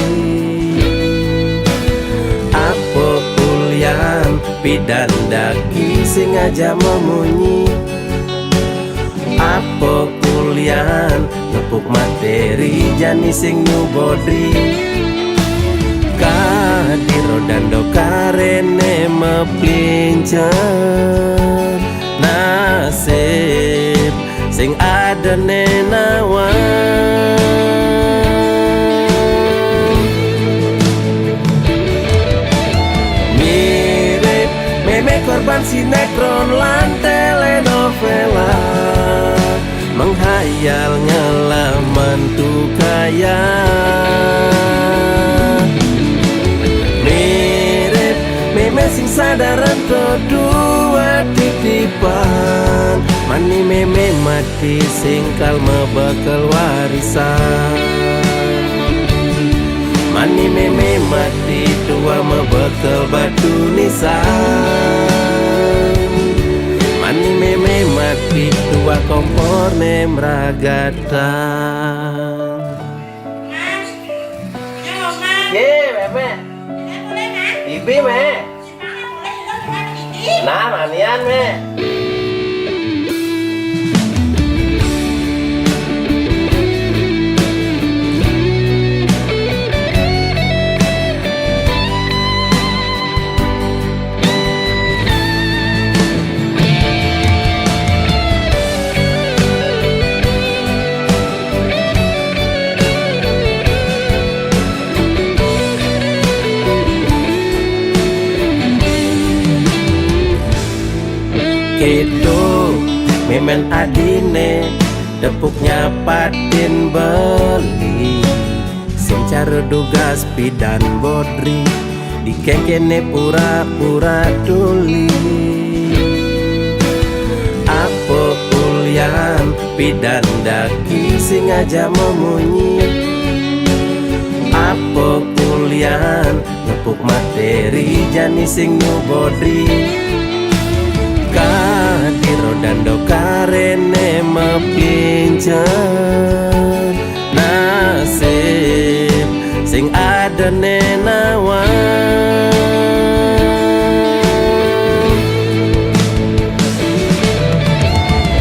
apa ulian pidan daki sing aja memunyi apa ulian nepuk materi jani sing nyubodri kadiro dando karene meplincer nasib sing ada nenawan mirip meme korban sinetron lan telenovela menghayal ngelaman tuh kaya mirip meme sing sadaran dua titipan mani meme mati singkal mebakal warisan mani meme mati tua mebakal batu nisan mani meme mati tua kompor nemragatan. Ye meme ibi me nah manian me kedo memen adine tepuknya patin beli sing cara dugas pidan bodri dikekene pura-pura tuli apa ulian pidan daki sing aja memunyi apa ulian nepuk materi jani sing nyubodri kadiro dando karene mepincer nasib sing ada nenawan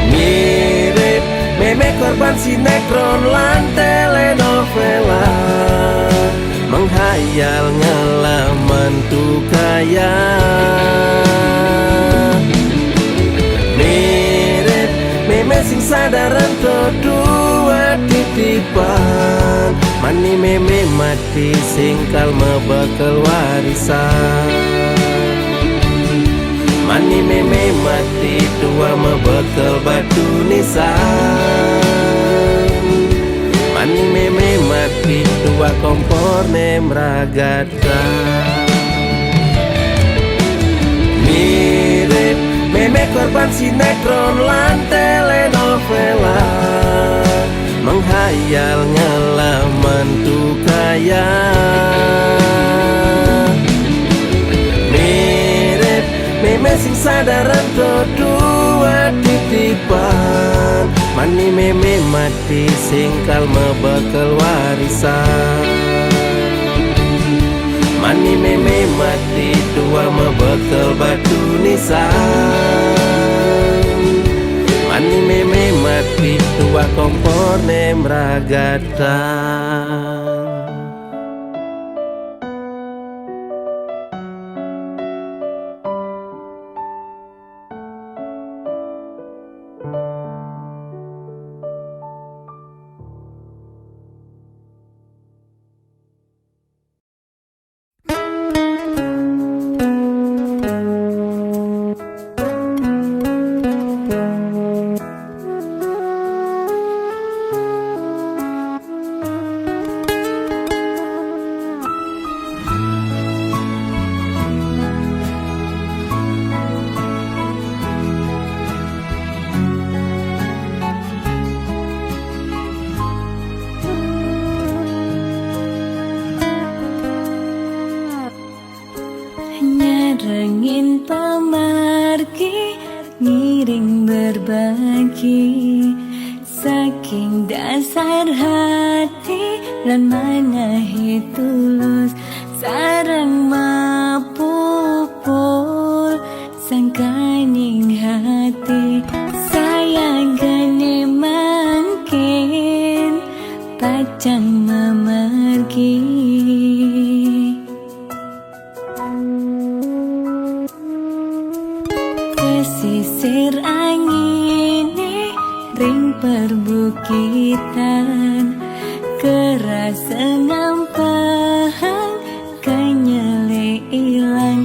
mirip meme korban sinetron lan telenovela menghayal ngelaman tuh kaya sing sadaran dua titipan mani meme mati singkal mebakal warisan mani meme mati tua mebakal batu nisan mani meme mati tua kompor nemragatan mirip meme korban sinetron lan telenovela menghayal ngelaman tuh kaya mirip meme sing sadaran to dua titipan. Mani meme mati sing kalma bakal warisan. Mani meme mati tua mabakal batu nisan. Mani meme mati tua kompor nemragatan. Nyerengin pemargi, ngiring berbagi, saking dasar hati lan manahi tulus, sarang mapupul sangkaning hati, sayang gane mangkin pacang memargi. Pesisir angine ring perbukitan, kerasa ngampahan kanyele ilang,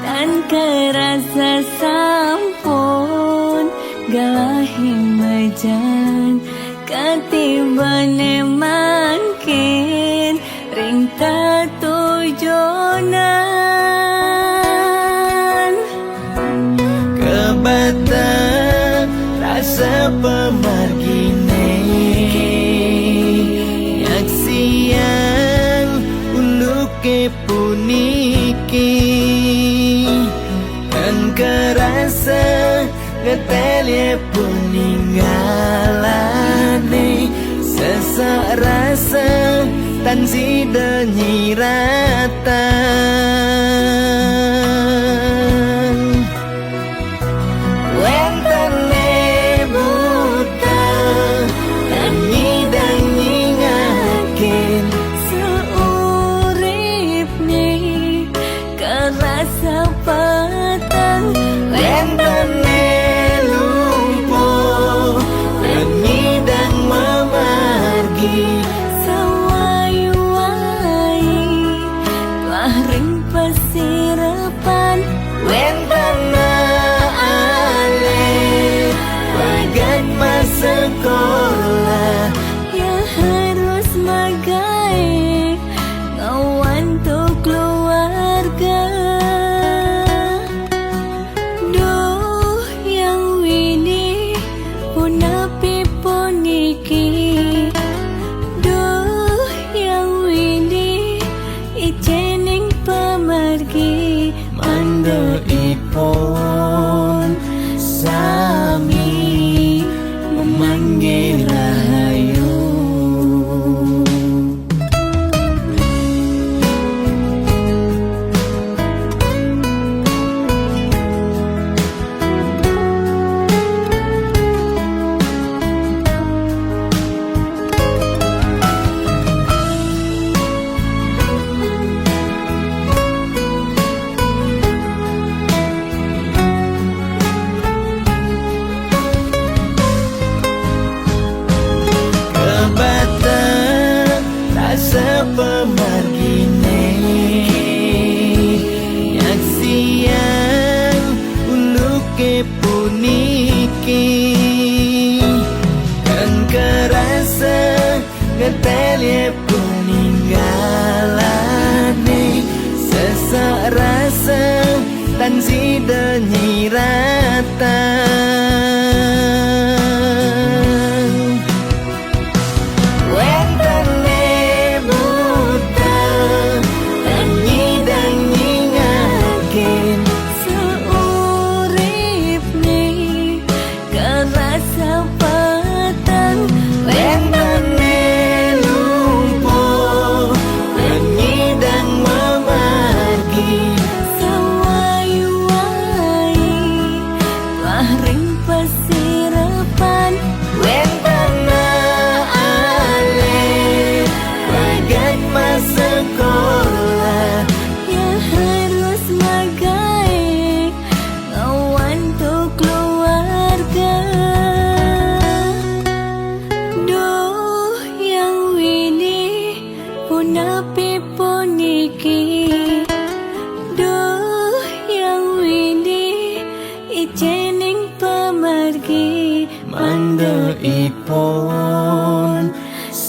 dan kerasa sampun galahi majan, katibane mangkin ring tatujonan. Kebatang rasa pemargine, yaksian uluke puniki, dan kerasa ngetelye peninggalane, sesak rasa tan sida nyiratan. Wentane buta dan nyidang nyingakin, Seurip nih kerasa patang, wentane lumpuh dan nyidang memargi, sawai-wai telah ring pasirapan, wentana ale bagat masa sekolah. ya harus magai ngawan tuh keluarga. Duh yang wini punapi puniki, duh yang wini ijening pemargi, Manda ipon sami memanggil rahayu. Kebatang rasa pemargine, yaksian uluke puniki, dan kerasa ngetelye peninggalane, sesak rasa tan sida nyiratan. Wentane buta dan nyidang nyingakin, seurip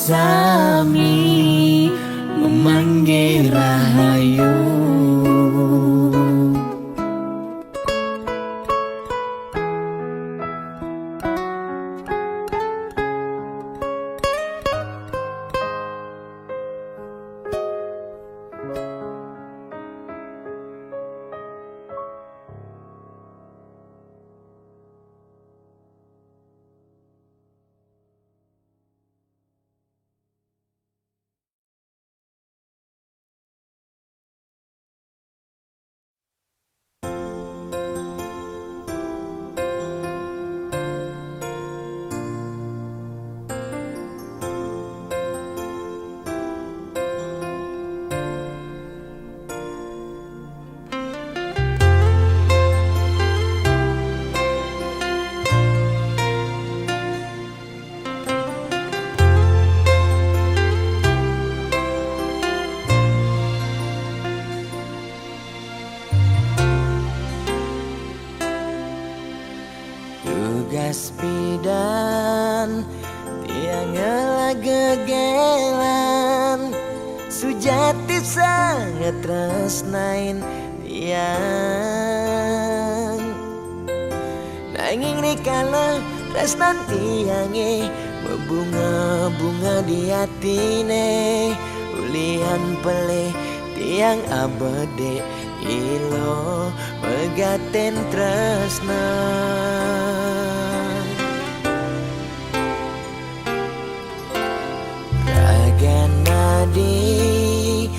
sami memanggil rahayu. Tugas bidan tiang gegelan sujati sangat tresnain tiang nanging rikala tresnan tiange berbunga-bunga di hatine ulian pelih tiang abade ilo megaten tresna Nadi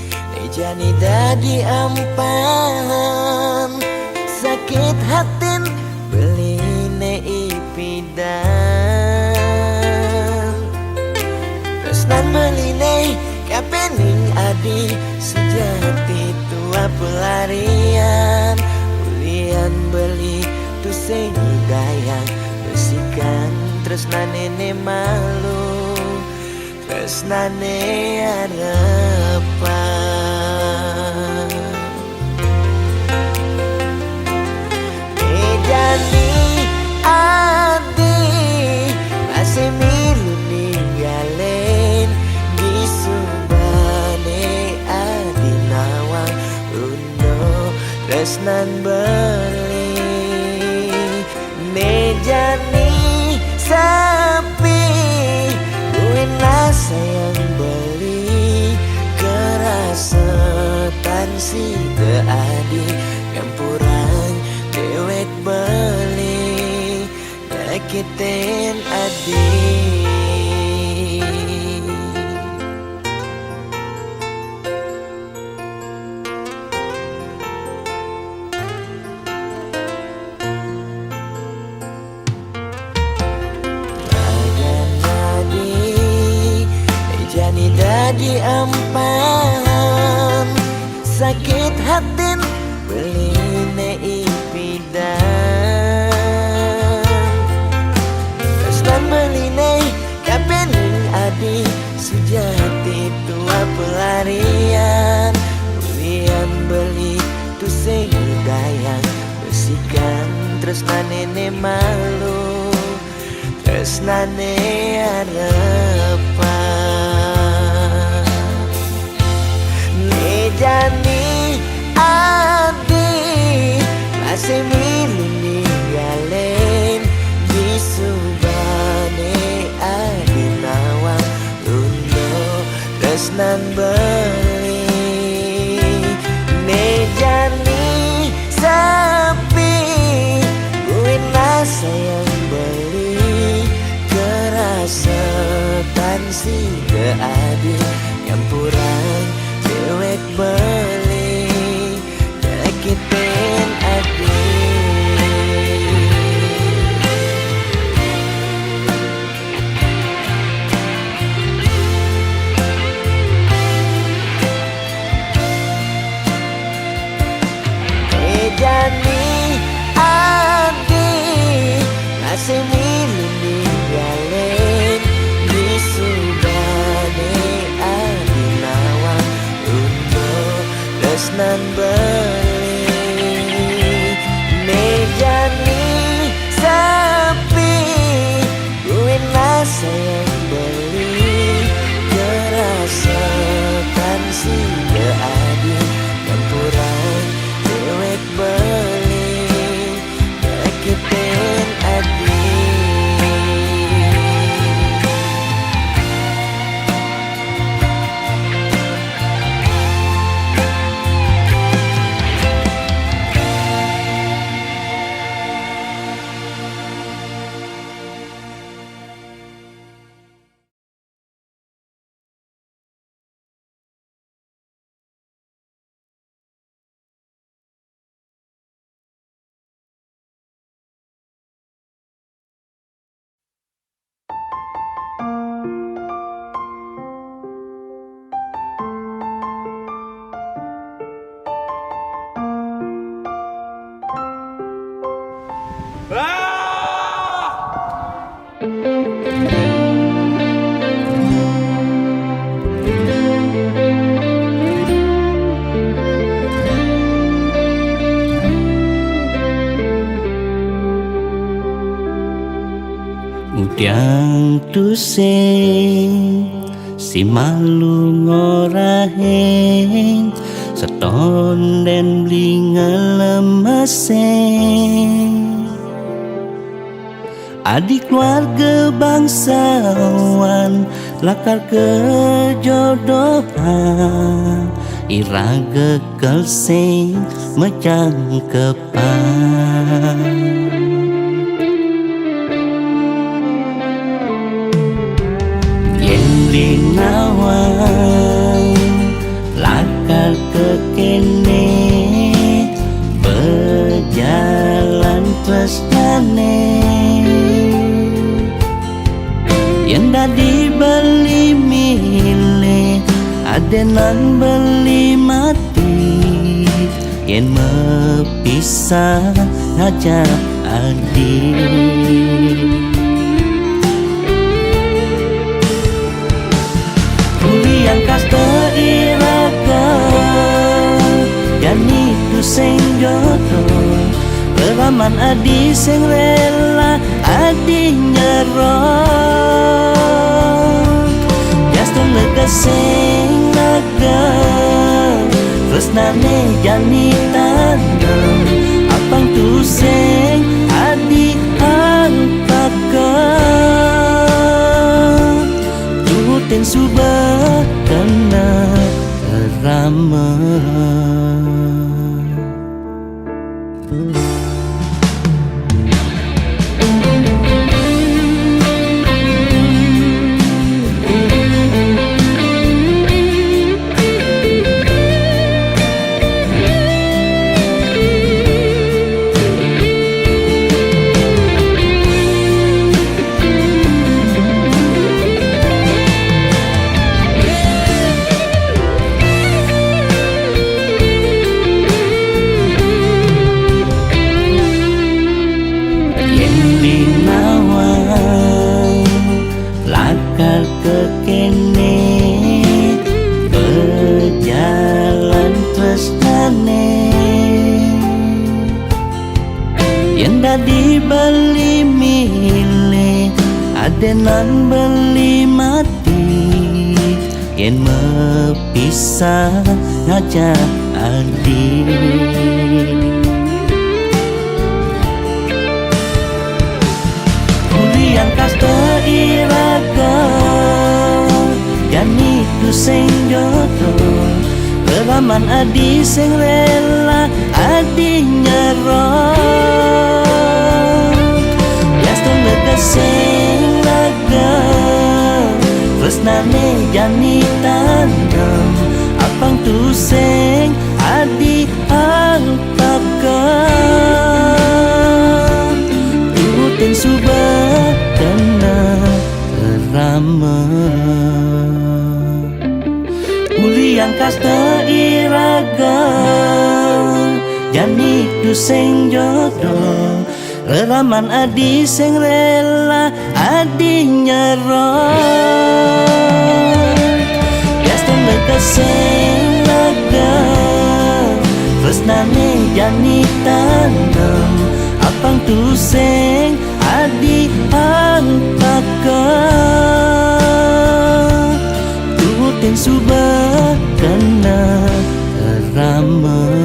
jani dadi ampahan sakit hatin beline ipidan tresnan beline kapening adi sejati tua pelarian ulian beli tu sing dayang besikan tresnan nene malu tresnane harapan Jani adi masih milu ninggalin di subane adi nawang uno tresnan beli Jani sapi sayang beli kerasetan si teadi campuran dewek beli nyakitin adi Dadi ampahan sakit hatin beline ipidan tresnan beline kapening adi sejati tua pelarian ulian beli tu sing dayang besikan tresnan nene malu tresnane harapan Jani adi masih milu ninggalin di subane adi nawang lundo tresnan beli Jani sapi buina sayang beli kerasetan si keadi campuran dewek beli nyakitin adi Jani adi masih milu ninggalin di subane adi nawang tusing si malu ngoraheng setonden beli ngelemeseng adik keluarga bangsawan lakar kejodohan iraga kelseng mecang kepan yen linawang lakar kekene berjalan tresnane yen dadi beli milih adenan beli mati yen mepisah ngajak adik kuliah kasta iraga yani tu sing jodoh Peraman adi sing rela adi nyerah Jaston lega sing naga tresnane jani tandem apang tu sing adi antaka tuhutin subah kena ramah dibeli milih adenan beli mati yen mepisah ngajak adik kuliah kasta iraga yani tu sing jodoh Peraman adi sing rela adi nyerah sing laga tresnane jani tandem apang tu sing adi antaka tuhutin subah kena ramah uliang kasta iraga jani tu sing jodoh Peraman adi sing rela adi nyerah Jaston lega sing laga tresnane jani tandem apang tu sing adi antaka tuhutin subah kena ramah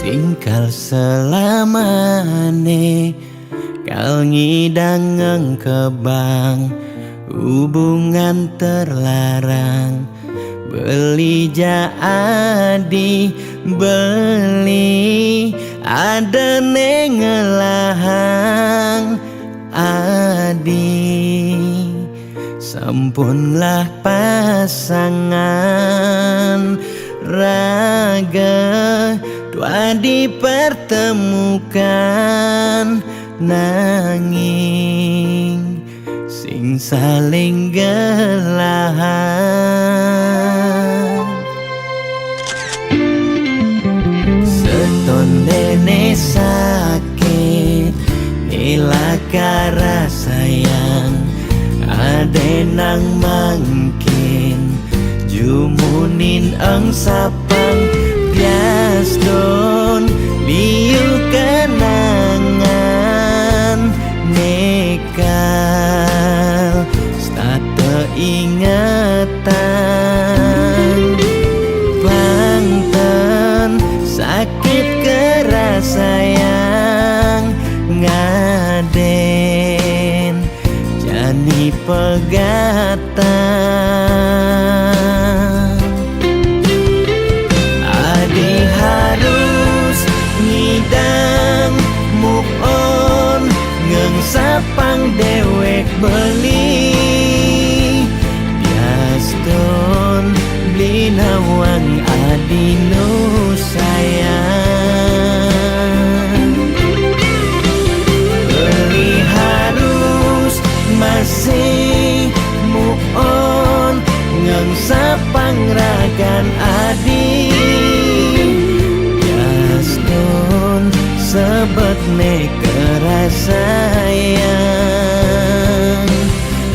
Singkal selamane kal ngidang kebang hubungan terlarang beli jadi beli ada nengelahang adi sampunlah pasangan raga dua dipertemukan nanging sing saling gelahan seton dene sakit nilakara sayang ade nang mangkin jumunin ang sapang bias don liu kenangan nekal stata ingatan bangtan sakit keras sayang ngaden jani pegatan adi harus ngidang move on ngengsapang dewek beli biaston beli nawang adi nu sayang beli harus masih move on ngengsapang ragan adi biaston sebet ne kerasayang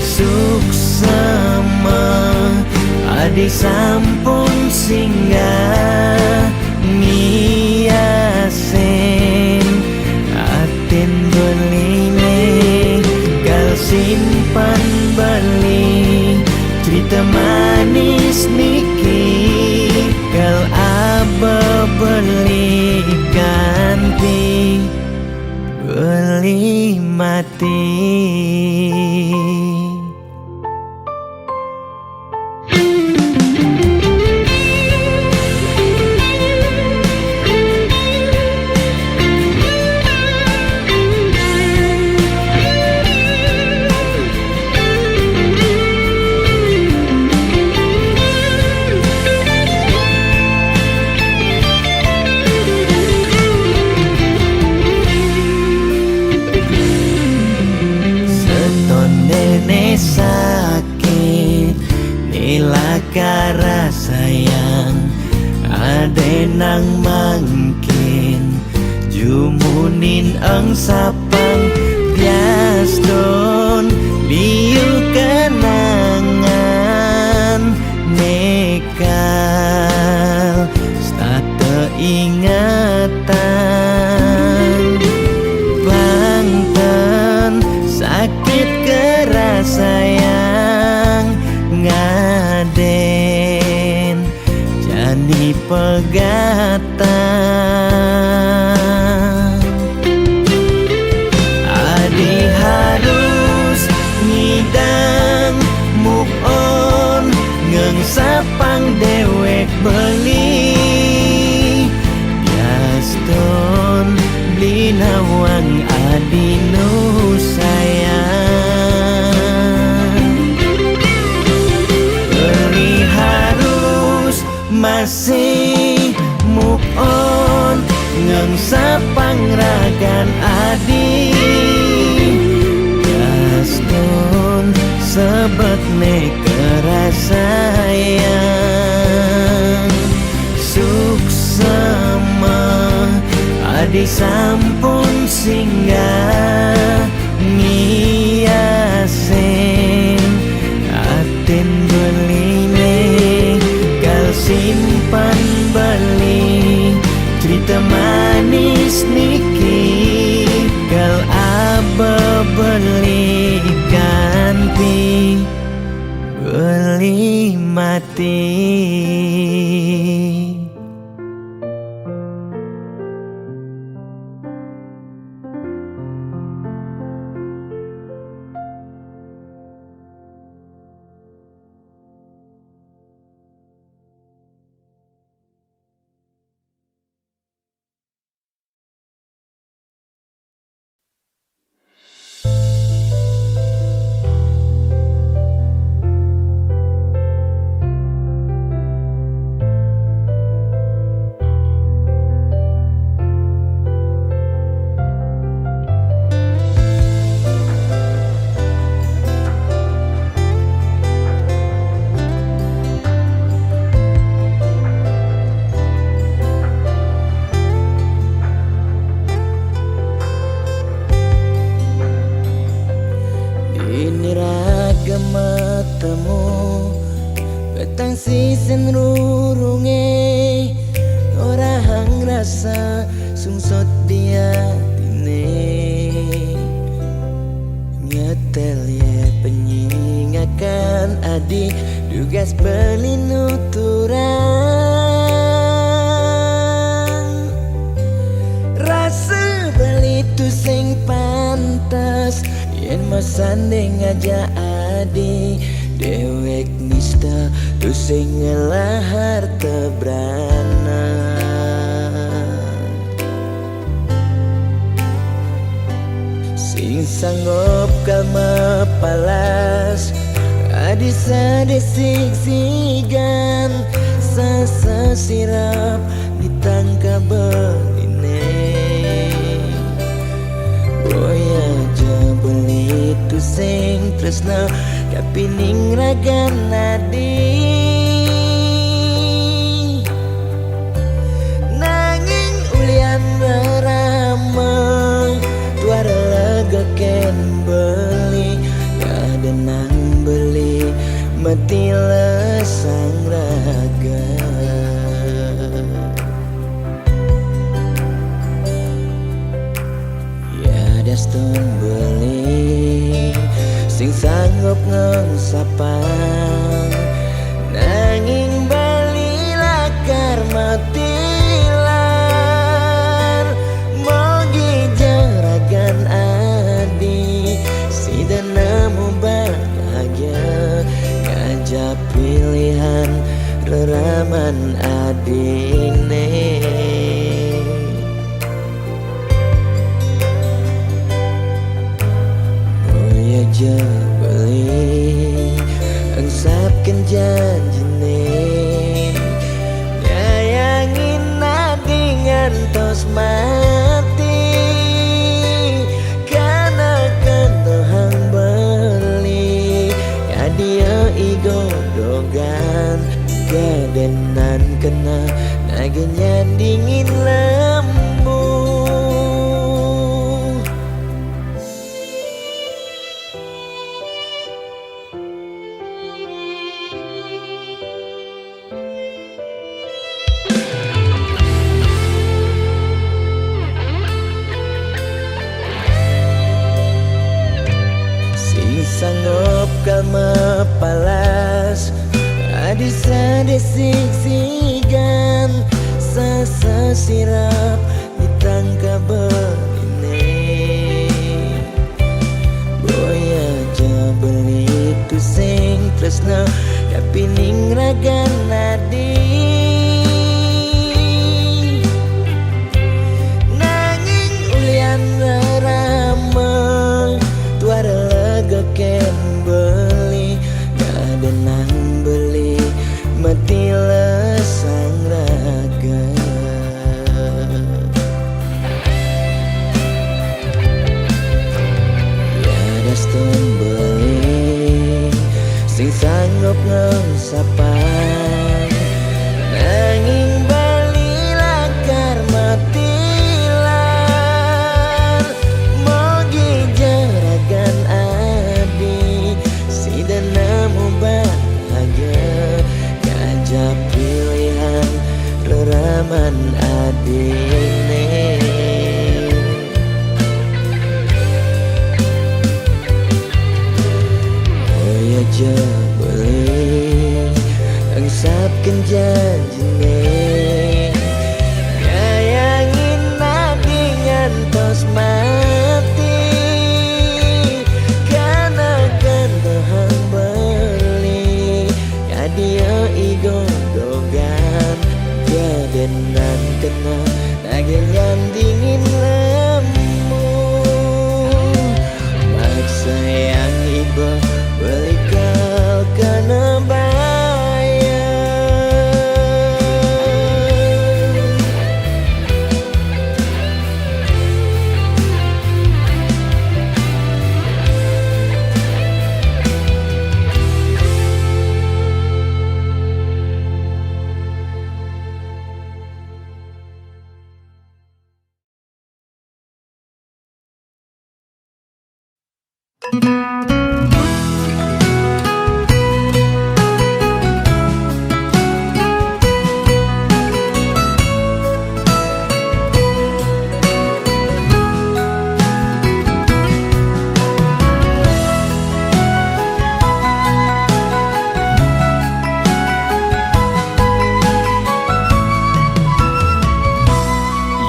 suksema adi sampun singgah ngiasen atin beline gal simpan beli cerita manis niki gal aba beli ganti beli mati. Sakit nilakara sayang ade nang mangkin jumunin ang sapang bias don liu kenangan nekal stata ingatan bangtan sakit keras sayang ngaden jani pegatan adi harus ngidang move on ngengsapang dewek beli biaston beli nawang adi nu sayang beli harus masih move on ngengsapang ragan adi biaston sebet ne kerasayang suksema adi sampun singgah ngiasen atin beline gal simpan beli cerita manis niki gal aba beli ganti beli mati. sisen rurunge ora hang rasa sungsot dia tine nyetel ye penyingakan adik dugas beli nuturan rasa beli tu sing pantas yen masanding aja adik dewek nista tu sing ngelahar tebrana sing sanggup kalma palas adisa desik sigan sasa sirap ditangka beline boya aja beli tu sing tresna kapining ragan nadi nanging ulian beramang tuara lega ken beli ada nang beli mati lesang raga ya daston beli sing sanggup ngesapang nanging bali lakar matilan mogi jaragan adi si nemu bahagia ngajak pilihan reraman adine boya aja beli engsapkan janjine nyayangin nadi ngantos mati karena kentohang beli ya dia igodogan gadenan kena nagenya dingin lembu sanggup kalma palas adisa desik sigan sasa sirap ditangka beline boya aja beli tu sing tresna kapining ragan nadi nanging ulian ramah tuara lega ken beli ada nang beli mati lesang raga ya daston beli sing sanggup ngesapang nanging bali lakar matilan mogi jaragan adi si nemu bahagia ngajak pilihan reraman adine boya aja beli engsapkan janjine nyayangin nadi ngantos mati karena kentohang beli ya dia igodogan gadenan kena nagenya dingin lemu maksa yang iba beli kau kena bayar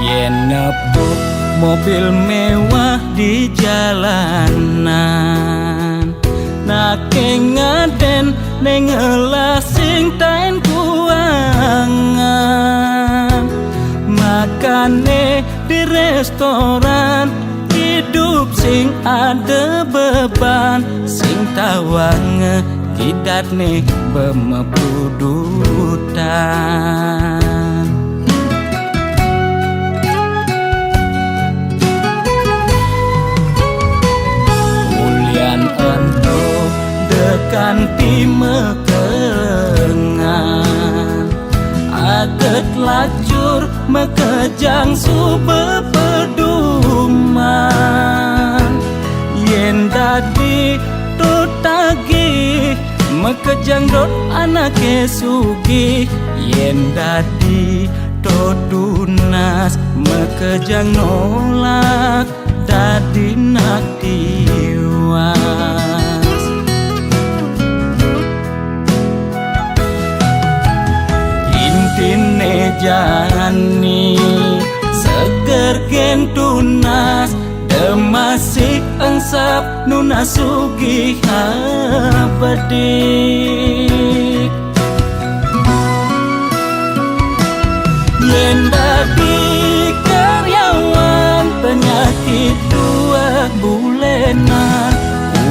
yen nepuk mobil mewah di jalanan, nake ngaden ning sing taen kuangan, makane di restoran hidup sing ada beban, sing tawang kidat nih bemebudutan. Ulian ento dekan timekengan, aget lacur mekejang sube peduman, yen dadi tutagi mekejang dot anake sugih, yen dadi tunas mekejang nolak dadi nak tiwas. Intine jani seger gen tunas, demasik engsap nuna sugih apedik, yen dadi karyawan penyakit 2 bulenan,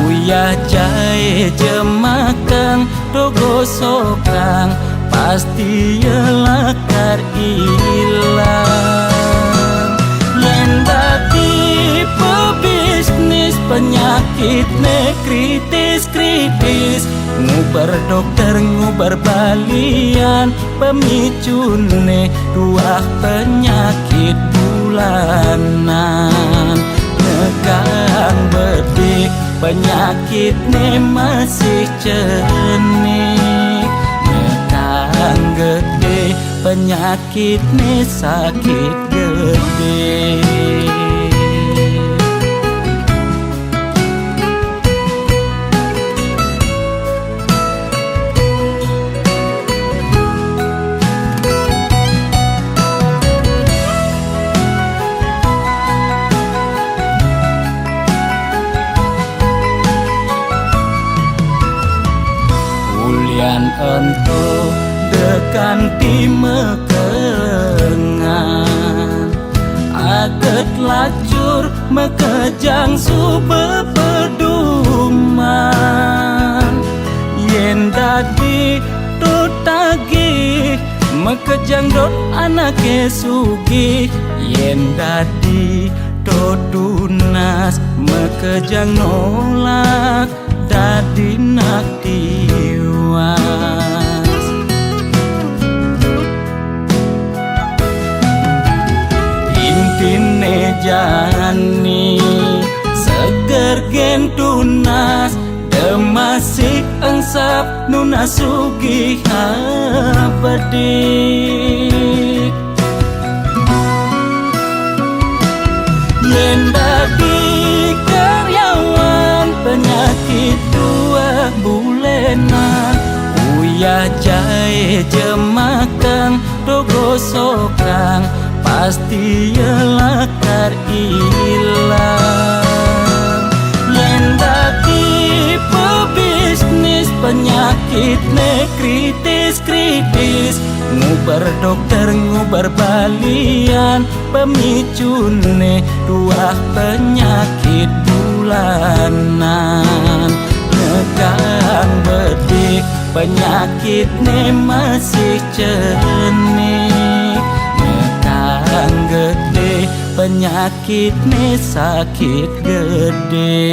uyah jahe jemakang dogo sokang pasti lakar ilang. Yen dadi pebisnis penyakit ne kritis-kritis, ngubar dokter ngubar balian, pemicune 2 penyakit bulanan, nekang bedik penyakit ne masih cenik, nekang gede penyakit ne sakit gede. Ento dekan timekengan, aget lacur mekejang sube peduman, yen dadi tutagi mekejang dot anake sugih, yen dadi tunas mekejang nolak dadi nak tiwas. Intine jani seger gen tunas, demasik engsap nuna sugih apedik, yen dadi karyawan penyakit 2 bulenan, uyah jahe jemakang dogo sokang pasti lakar ilang. Yen dadi pebisnis penyakit ne kritis-kritis, ngubar dokter ngubar balian, pemicune 2 penyakit bulanan, nekang bedik penyakit ne masih cenik, nekang gede penyakit ne sakit gede.